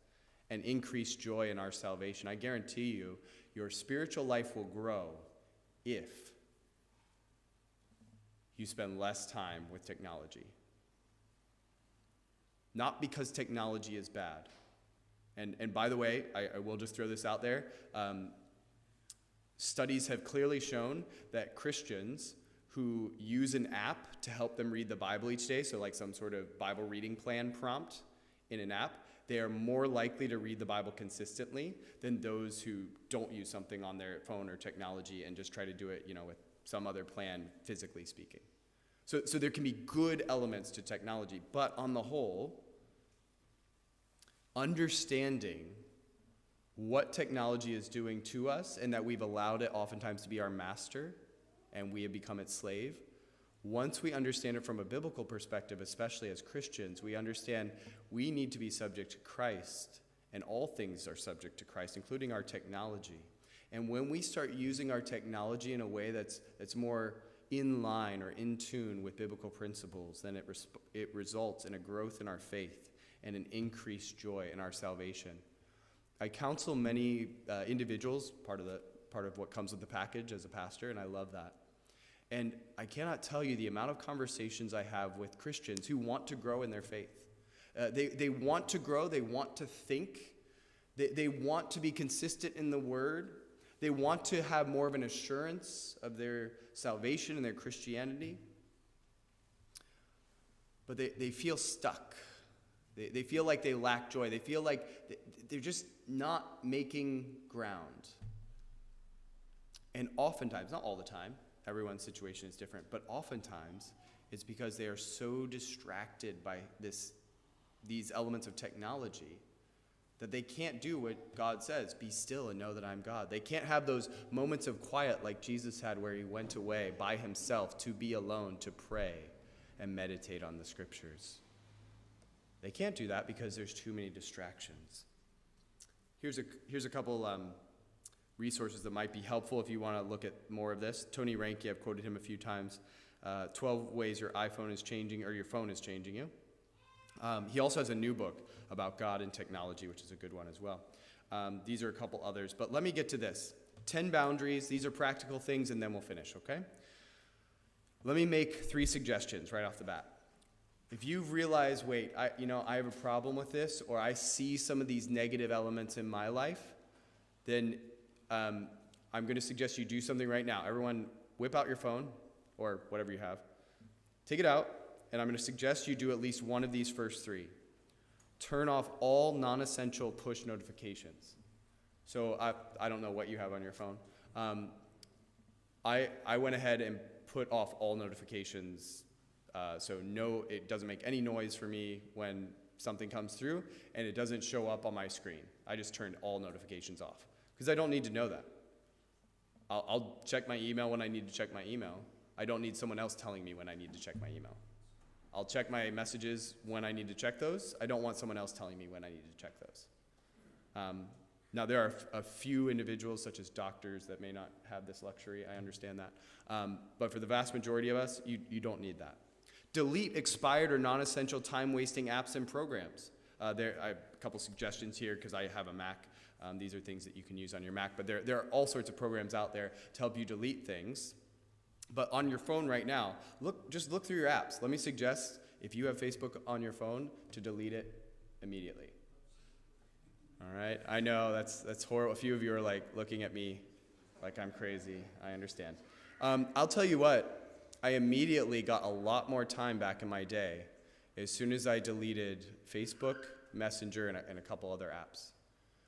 and increased joy in our salvation. I guarantee you, your spiritual life will grow if you spend less time with technology. Not because technology is bad. And by the way, I will just throw this out there. Studies have clearly shown that Christians who use an app to help them read the Bible each day, so like some sort of Bible reading plan prompt in an app, they are more likely to read the Bible consistently than those who don't use something on their phone or technology and just try to do it, with some other plan, physically speaking. So there can be good elements to technology, but on the whole, understanding what technology is doing to us and that we've allowed it oftentimes to be our master and we have become its slave, once we understand it from a biblical perspective, especially as Christians, we understand we need to be subject to Christ, and all things are subject to Christ, including our technology. And when we start using our technology in a way that's more in line or in tune with biblical principles, then it results in a growth in our faith and an increased joy in our salvation. I counsel many individuals, part of what comes with the package as a pastor, and I love that. And I cannot tell you the amount of conversations I have with Christians who want to grow in their faith. They want to grow, they want to think, they want to be consistent in the Word, they want to have more of an assurance of their salvation and their Christianity, but they feel stuck. They feel like they lack joy. They feel like they're just not making ground. And oftentimes, not all the time, everyone's situation is different, but oftentimes it's because they are so distracted by these elements of technology that they can't do what God says, be still and know that I'm God. They can't have those moments of quiet like Jesus had where he went away by himself to be alone, to pray and meditate on the scriptures. They can't do that because there's too many distractions. Here's a couple resources that might be helpful if you want to look at more of this. Tony Reinke, I've quoted him a few times. 12 ways your iPhone is changing, or your phone is changing you. He also has a new book about God and technology, which is a good one as well. These are a couple others, but let me get to this. 10 boundaries, these are practical things, and then we'll finish, okay? Let me make 3 suggestions right off the bat. If you've realized, wait, I have a problem with this, or I see some of these negative elements in my life, then I'm going to suggest you do something right now. Everyone, whip out your phone, or whatever you have. Take it out, and I'm going to suggest you do at least one of these first 3. Turn off all non-essential push notifications. So I don't know what you have on your phone. I went ahead and put off all notifications. So no, it doesn't make any noise for me when something comes through, and it doesn't show up on my screen. I just turned all notifications off because I don't need to know that. I'll check my email when I need to check my email. I don't need someone else telling me when I need to check my email. I'll check my messages when I need to check those. I don't want someone else telling me when I need to check those. Now, there are a few individuals, such as doctors, that may not have this luxury. I understand that. But for the vast majority of us, you don't need that. Delete expired or non-essential time-wasting apps and programs. I have a couple suggestions here because I have a Mac. These are things that you can use on your Mac. But there are all sorts of programs out there to help you delete things. But on your phone right now, just look through your apps. Let me suggest, if you have Facebook on your phone, to delete it immediately. All right? I know, that's horrible. A few of you are like looking at me like I'm crazy. I understand. I'll tell you what. I immediately got a lot more time back in my day as soon as I deleted Facebook, Messenger, and a couple other apps.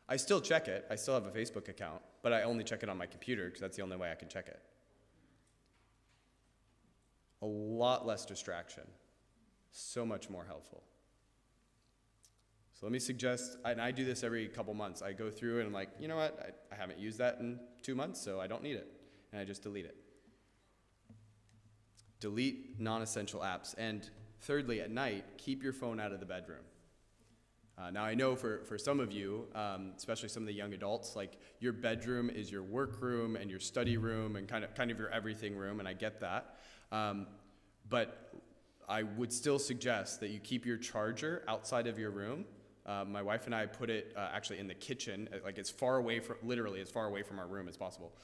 I still check it. I still have a Facebook account, but I only check it on my computer because that's the only way I can check it. A lot less distraction. So much more helpful. So let me suggest, and I do this every couple months. I go through and I'm like, you know what? I haven't used that in 2 months, so I don't need it. And I just delete it. Delete non-essential apps. And thirdly, at night, keep your phone out of the bedroom. Now, I know for some of you, especially some of the young adults, like your bedroom is your work room and your study room and kind of your everything room, and I get that. But I would still suggest that you keep your charger outside of your room. My wife and I put it actually in the kitchen, like it's far away from, literally as far away from our room as possible.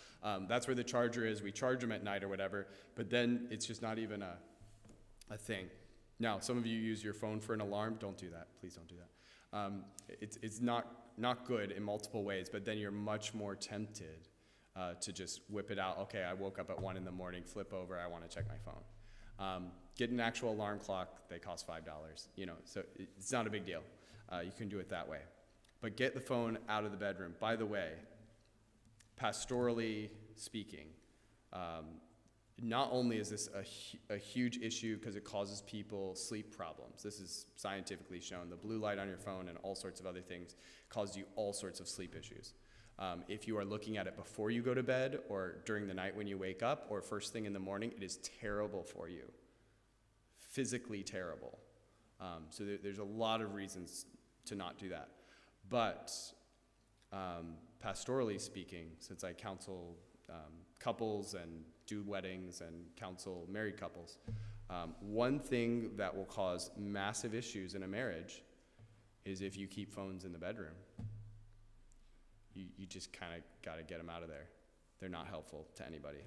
That's where the charger is. We charge them at night or whatever, but then it's just not even a thing. Now, some of you use your phone for an alarm. Don't do that. Please don't do that. It's not good in multiple ways, but then you're much more tempted to just whip it out. Okay, I woke up at 1 in the morning, flip over, I want to check my phone. Get an actual alarm clock. They cost $5, so it's not a big deal. You can do it that way. But get the phone out of the bedroom. By the way, pastorally speaking, not only is this a huge issue because it causes people sleep problems. This is scientifically shown. The blue light on your phone and all sorts of other things cause you all sorts of sleep issues. If you are looking at it before you go to bed or during the night when you wake up or first thing in the morning, it is terrible for you. Physically terrible. So there's a lot of reasons to not do that. But pastorally speaking, since I counsel couples and do weddings and counsel married couples, one thing that will cause massive issues in a marriage is if you keep phones in the bedroom. You just kind of got to get them out of there. They're not helpful to anybody.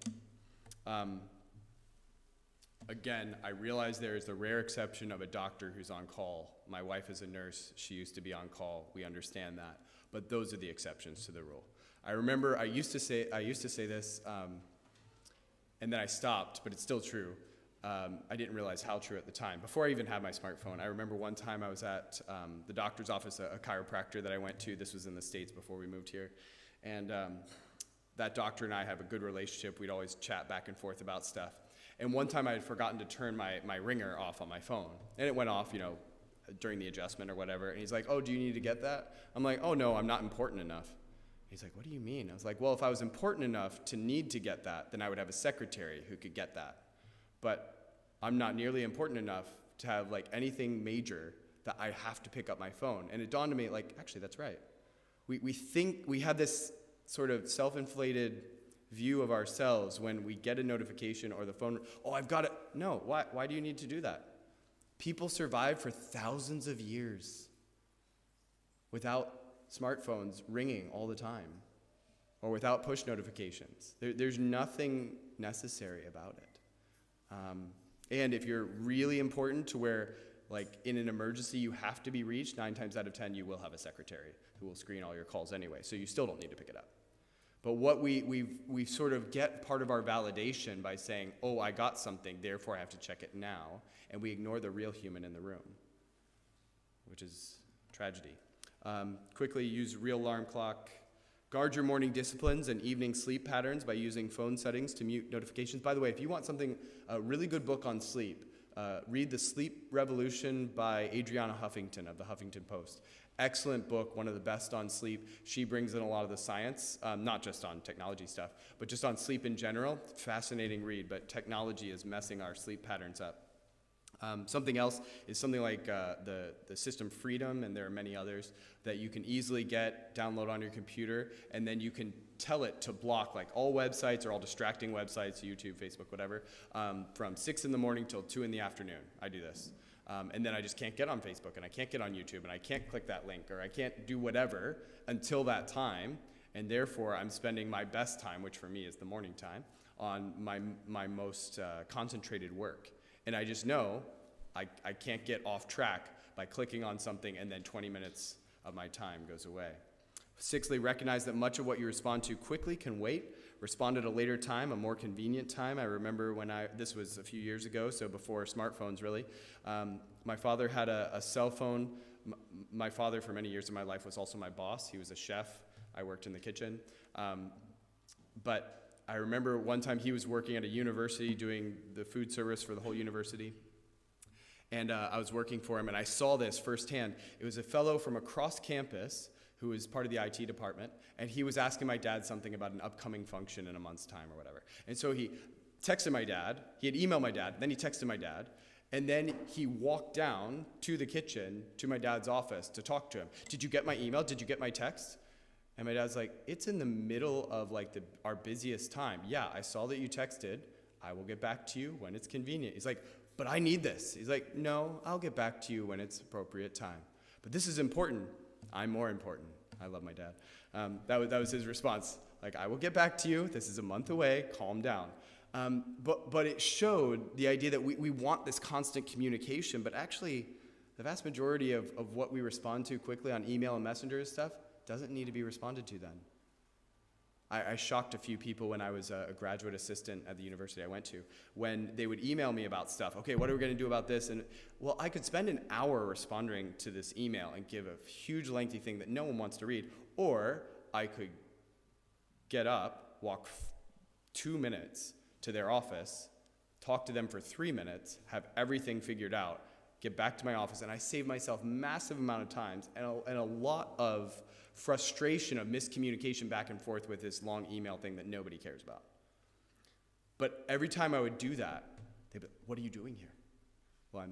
Again, I realize there is the rare exception of a doctor who's on call. My wife is a nurse. She used to be on call. We understand that. But those are the exceptions to the rule. I remember I used to say this, and then I stopped, but it's still true. I didn't realize how true at the time. Before I even had my smartphone, I remember one time I was at the doctor's office, a chiropractor that I went to. This was in the States before we moved here. And that doctor and I have a good relationship. We'd always chat back and forth about stuff. And one time I had forgotten to turn my ringer off on my phone. And it went off, during the adjustment or whatever. And he's like, "Oh, do you need to get that?" I'm like, "Oh, no, I'm not important enough." He's like, "What do you mean?" I was like, "Well, if I was important enough to need to get that, then I would have a secretary who could get that. But I'm not nearly important enough to have anything major that I have to pick up my phone." And it dawned on me, actually, that's right. We think we have this sort of self-inflated view of ourselves when we get a notification or the phone, "Oh, I've got it." No, why do you need to do that? People survived for thousands of years without smartphones ringing all the time or without push notifications. There's nothing necessary about it. And if you're really important to where, in an emergency, you have to be reached, 9 times out of 10, you will have a secretary who will screen all your calls anyway, so you still don't need to pick it up. But what we sort of get part of our validation by saying, "Oh, I got something, therefore I have to check it now," and we ignore the real human in the room, which is tragedy. Quickly, use real alarm clock. Guard your morning disciplines and evening sleep patterns by using phone settings to mute notifications. By the way, if you want a really good book on sleep, read The Sleep Revolution by Adriana Huffington of the Huffington Post. Excellent book, one of the best on sleep. She brings in a lot of the science, not just on technology stuff, but just on sleep in general. Fascinating read, but technology is messing our sleep patterns up. Something else is something like the system Freedom, and there are many others that you can easily download on your computer, and then you can tell it to block all websites or all distracting websites, YouTube, Facebook, whatever, from 6 in the morning till 2 in the afternoon. I do this. And then I just can't get on Facebook, and I can't get on YouTube, and I can't click that link, or I can't do whatever until that time, and therefore I'm spending my best time, which for me is the morning time, on my most concentrated work. And I just know I can't get off track by clicking on something and then 20 minutes of my time goes away. Sixthly, recognize that much of what you respond to quickly can wait. Respond at a later time, a more convenient time. I remember this was a few years ago, so before smartphones really. My father had a cell phone. My father, for many years of my life, was also my boss. He was a chef. I worked in the kitchen. But I remember one time he was working at a university doing the food service for the whole university. And I was working for him, and I saw this firsthand. It was a fellow from across campus who was part of the IT department, and he was asking my dad something about an upcoming function in a month's time or whatever. And so he texted my dad. He had emailed my dad, then he texted my dad, and then he walked down to the kitchen to my dad's office to talk to him. "Did you get my email? Did you get my text?" And my dad's like, "It's in the middle of our busiest time. Yeah, I saw that you texted. I will get back to you when it's convenient." He's like, "But I need this." He's like, "No, I'll get back to you when it's appropriate time. But this is important. I'm more important." I love my dad. That was his response. "I will get back to you. This is a month away. Calm down." But it showed the idea that we want this constant communication, but actually the vast majority of what we respond to quickly on email and messenger and stuff doesn't need to be responded to then. I shocked a few people when I was a graduate assistant at the university I went to, when they would email me about stuff. Okay, what are we going to do about this? And well, I could spend an hour responding to this email and give a huge lengthy thing that no one wants to read, or I could get up, walk 2 minutes to their office, talk to them for 3 minutes, have everything figured out, get back to my office, and I save myself massive amount of times and a lot of frustration of miscommunication back and forth with this long email thing that nobody cares about. But every time I would do that, they'd be like, what are you doing here? Well,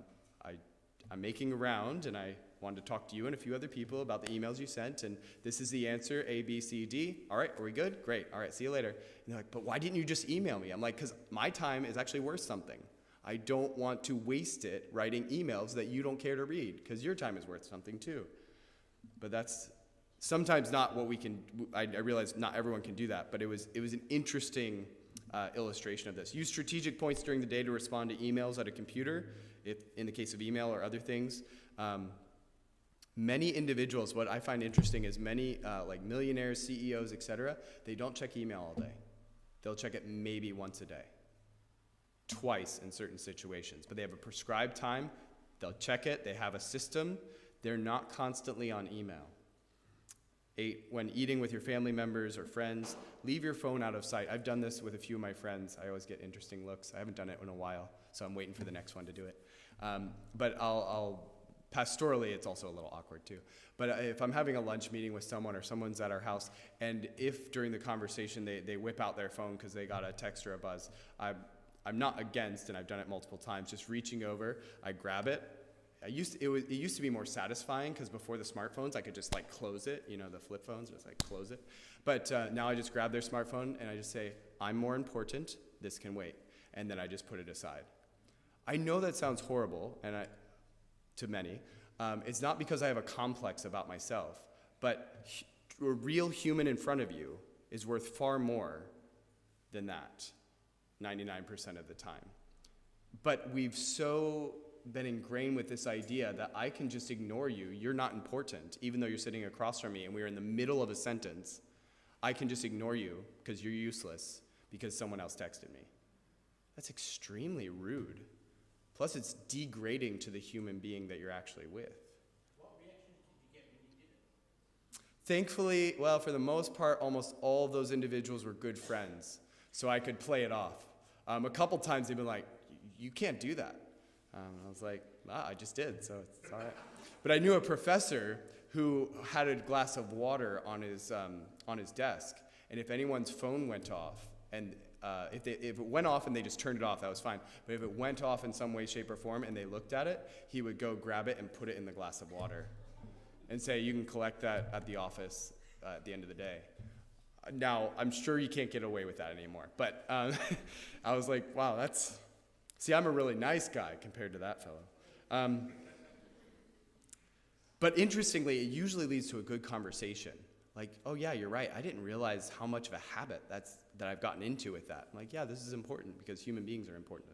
I'm making a round, and I wanted to talk to you and a few other people about the emails you sent, and this is the answer, A, B, C, D. All right, are we good? Great. All right, see you later. And they're like, but why didn't you just email me? I'm like, because my time is actually worth something. I don't want to waste it writing emails that you don't care to read, because your time is worth something too. But that's sometimes not what we can, I realize not everyone can do that, but it was an interesting illustration of this. Use strategic points during the day to respond to emails at a computer, if in the case of email or other things. Many individuals, what I find interesting is many like millionaires, CEOs, etc., they don't check email all day. They'll check it maybe once a day, twice in certain situations, but they have a prescribed time, they'll check it, they have a system, they're not constantly on email. 8, when eating with your family members or friends, leave your phone out of sight. I've done this with a few of my friends. I always get interesting looks. I haven't done it in a while, so I'm waiting for the next one to do it. But pastorally, it's also a little awkward too. But if I'm having a lunch meeting with someone or someone's at our house, and if during the conversation they whip out their phone because they got a text or a buzz, I'm not against, and I've done it multiple times, just reaching over, I grab it. It used to be more satisfying because before the smartphones, I could just like close it, you know, the flip phones, just like close it. But now I just grab their smartphone and I just say, I'm more important, this can wait. And then I just put it aside. I know that sounds horrible to many. It's not because I have a complex about myself, but a real human in front of you is worth far more than that 99% of the time. But we've so been ingrained with this idea that I can just ignore you. You're not important, even though you're sitting across from me and we're in the middle of a sentence. I can just ignore you because you're useless because someone else texted me. That's extremely rude. Plus, it's degrading to the human being that you're actually with. What reaction did you get when you did it? Thankfully, well, for the most part, almost all of those individuals were good friends, so I could play it off. A couple times they've been like, you can't do that. I was like, I just did, so it's all right. But I knew a professor who had a glass of water on his desk, and if anyone's phone went off, and if it went off and they just turned it off, that was fine. But if it went off in some way, shape, or form, and they looked at it, he would go grab it and put it in the glass of water and say, you can collect that at the office at the end of the day. Now, I'm sure you can't get away with that anymore, but I was like, wow, that's... See, I'm a really nice guy compared to that fellow. But interestingly, it usually leads to a good conversation. Like, oh yeah, you're right. I didn't realize how much of a habit that I've gotten into with that. I'm like, yeah, this is important because human beings are important.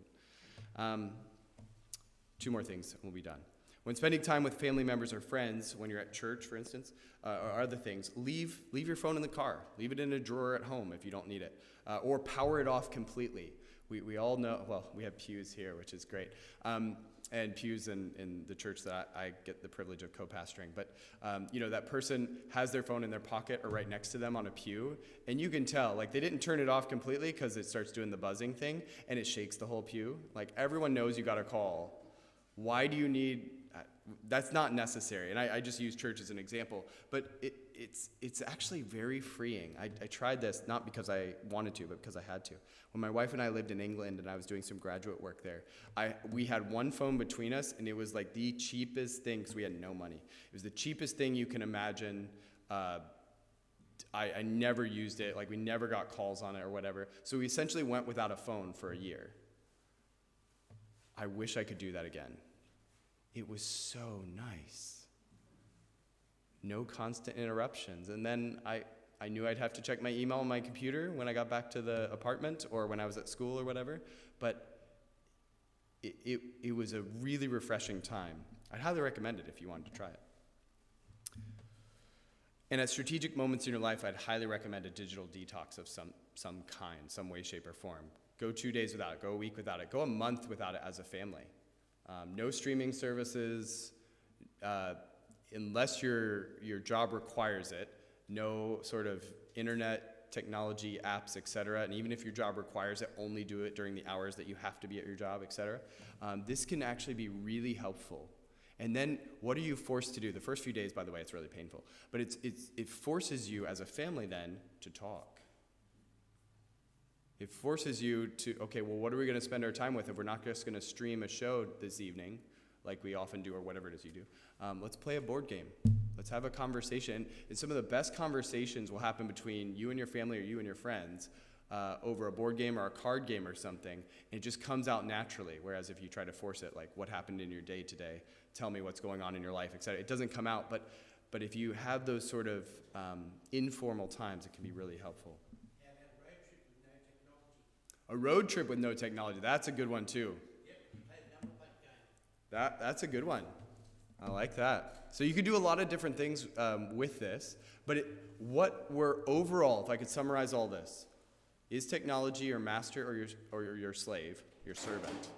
2 more things and we'll be done. When spending time with family members or friends, when you're at church, for instance, or other things, leave your phone in the car. Leave it in a drawer at home if you don't need it. Or power it off completely. We all know, well, we have pews here, which is great, and pews in the church that I get the privilege of co-pastoring. But, you know, that person has their phone in their pocket or right next to them on a pew, and you can tell, like, they didn't turn it off completely because it starts doing the buzzing thing, and it shakes the whole pew. Like, everyone knows you got a call. Why do you need... That's not necessary, and I just use church as an example, but it's actually very freeing. I tried this not because I wanted to, but because I had to. When my wife and I lived in England and I was doing some graduate work there, we had one phone between us, and it was like the cheapest thing because we had no money. It was the cheapest thing you can imagine. I never used it, like we never got calls on it or whatever, so we essentially went without a phone for a year. I wish I could do that again. It was so nice. No constant interruptions. And then I knew I'd have to check my email on my computer when I got back to the apartment or when I was at school or whatever. But it was a really refreshing time. I'd highly recommend it if you wanted to try it. And at strategic moments in your life, I'd highly recommend a digital detox of some kind, some way, shape, or form. Go 2 days without it, go a week without it, go a month without it as a family. No streaming services, unless your job requires it, no sort of internet technology apps, etc. And even if your job requires it, only do it during the hours that you have to be at your job, etc. This can actually be really helpful. And then what are you forced to do? The first few days, by the way, it's really painful. But it forces you as a family then to talk. It forces you to, okay, well, what are we going to spend our time with if we're not just going to stream a show this evening, like we often do, or whatever it is you do? Let's play a board game. Let's have a conversation. And some of the best conversations will happen between you and your family or you and your friends over a board game or a card game or something. And it just comes out naturally. Whereas if you try to force it, like what happened in your day today, tell me what's going on in your life, etc. It doesn't come out. But if you have those sort of informal times, it can be really helpful. A road trip with no technology. That's a good one too. That's a good one. I like that. So you could do a lot of different things with this, but what we're overall, if I could summarize all this, is technology your master or your slave, your servant?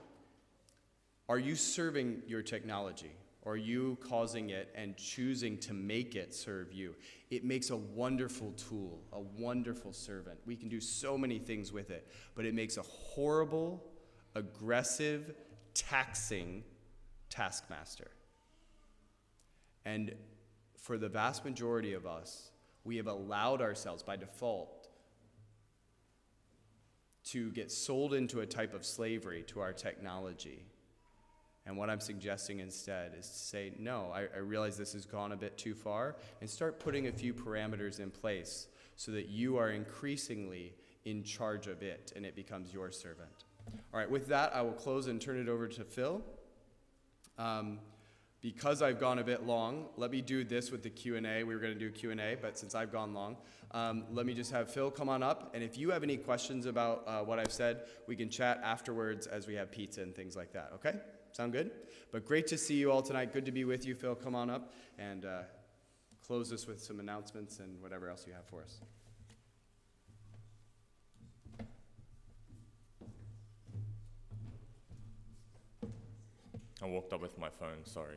Are you serving your technology? Or are you causing it and choosing to make it serve you? It makes a wonderful tool, a wonderful servant. We can do so many things with it, but it makes a horrible, aggressive, taxing taskmaster. And for the vast majority of us, we have allowed ourselves by default to get sold into a type of slavery to our technology. And what I'm suggesting instead is to say, no, I realize this has gone a bit too far, and start putting a few parameters in place so that you are increasingly in charge of it and it becomes your servant. All right, with that, I will close and turn it over to Phil. Because I've gone a bit long, let me do this with the Q&A. We were going to do Q&A, but since I've gone long, let me just have Phil come on up. And if you have any questions about what I've said, we can chat afterwards as we have pizza and things like that, okay? Sound good? But great to see you all tonight. Good to be with you. Phil, come on up and close this with some announcements and whatever else you have for us. I walked up with my phone, sorry.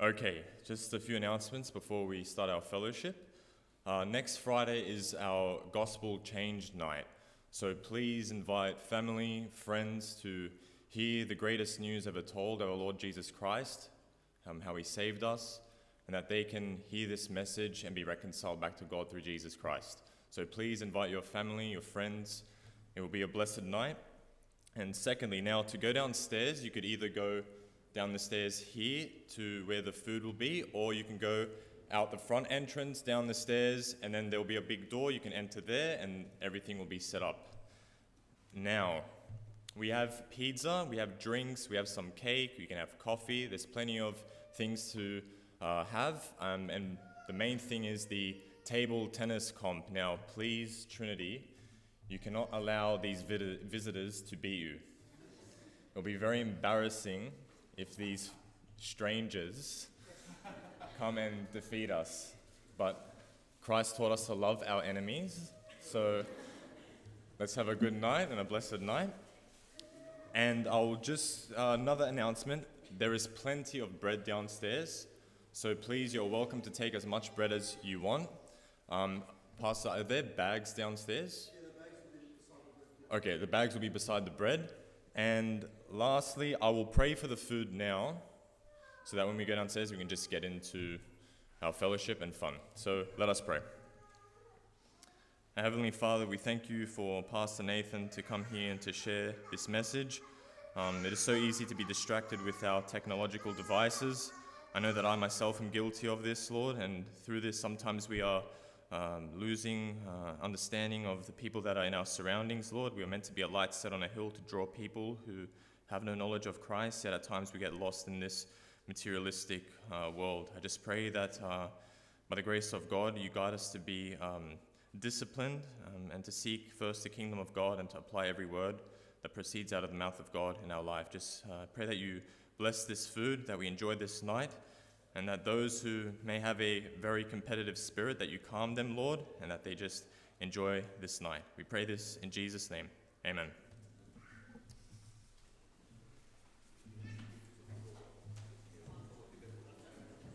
Okay, just a few announcements before we start our fellowship. Next Friday is our Gospel Change Night. So please invite family, friends to hear the greatest news ever told of our Lord Jesus Christ, how he saved us, and that they can hear this message and be reconciled back to God through Jesus Christ. So please invite your family, your friends. It will be a blessed night. And secondly, now to go downstairs, you could either go down the stairs here to where the food will be, or you can go out the front entrance, down the stairs, and then there'll be a big door. You can enter there and everything will be set up. Now, we have pizza, we have drinks, we have some cake, you can have coffee. There's plenty of things to have. And the main thing is the table tennis comp. Now, please, Trinity, you cannot allow these visitors to beat you. It'll be very embarrassing if these strangers come and defeat us. But Christ taught us to love our enemies. So let's have a good night and a blessed night. And I'll just, another announcement, there is plenty of bread downstairs. So please, you're welcome to take as much bread as you want. Pastor, are there bags downstairs? Okay, the bags will be beside the bread. And lastly, I will pray for the food now, so that when we go downstairs, we can just get into our fellowship and fun. So let us pray. Our Heavenly Father, we thank you for Pastor Nathan to come here and to share this message. It is so easy to be distracted with our technological devices. I know that I myself am guilty of this, Lord, and through this sometimes we are losing understanding of the people that are in our surroundings, Lord. We are meant to be a light set on a hill to draw people who have no knowledge of Christ, yet at times we get lost in this materialistic world. I just pray that by the grace of God, you guide us to be disciplined and to seek first the kingdom of God and to apply every word that proceeds out of the mouth of God in our life. Just pray that you bless this food, that we enjoy this night. and that those who may have a very competitive spirit, that you calm them, Lord, and that they just enjoy this night. We pray this in Jesus' name. Amen.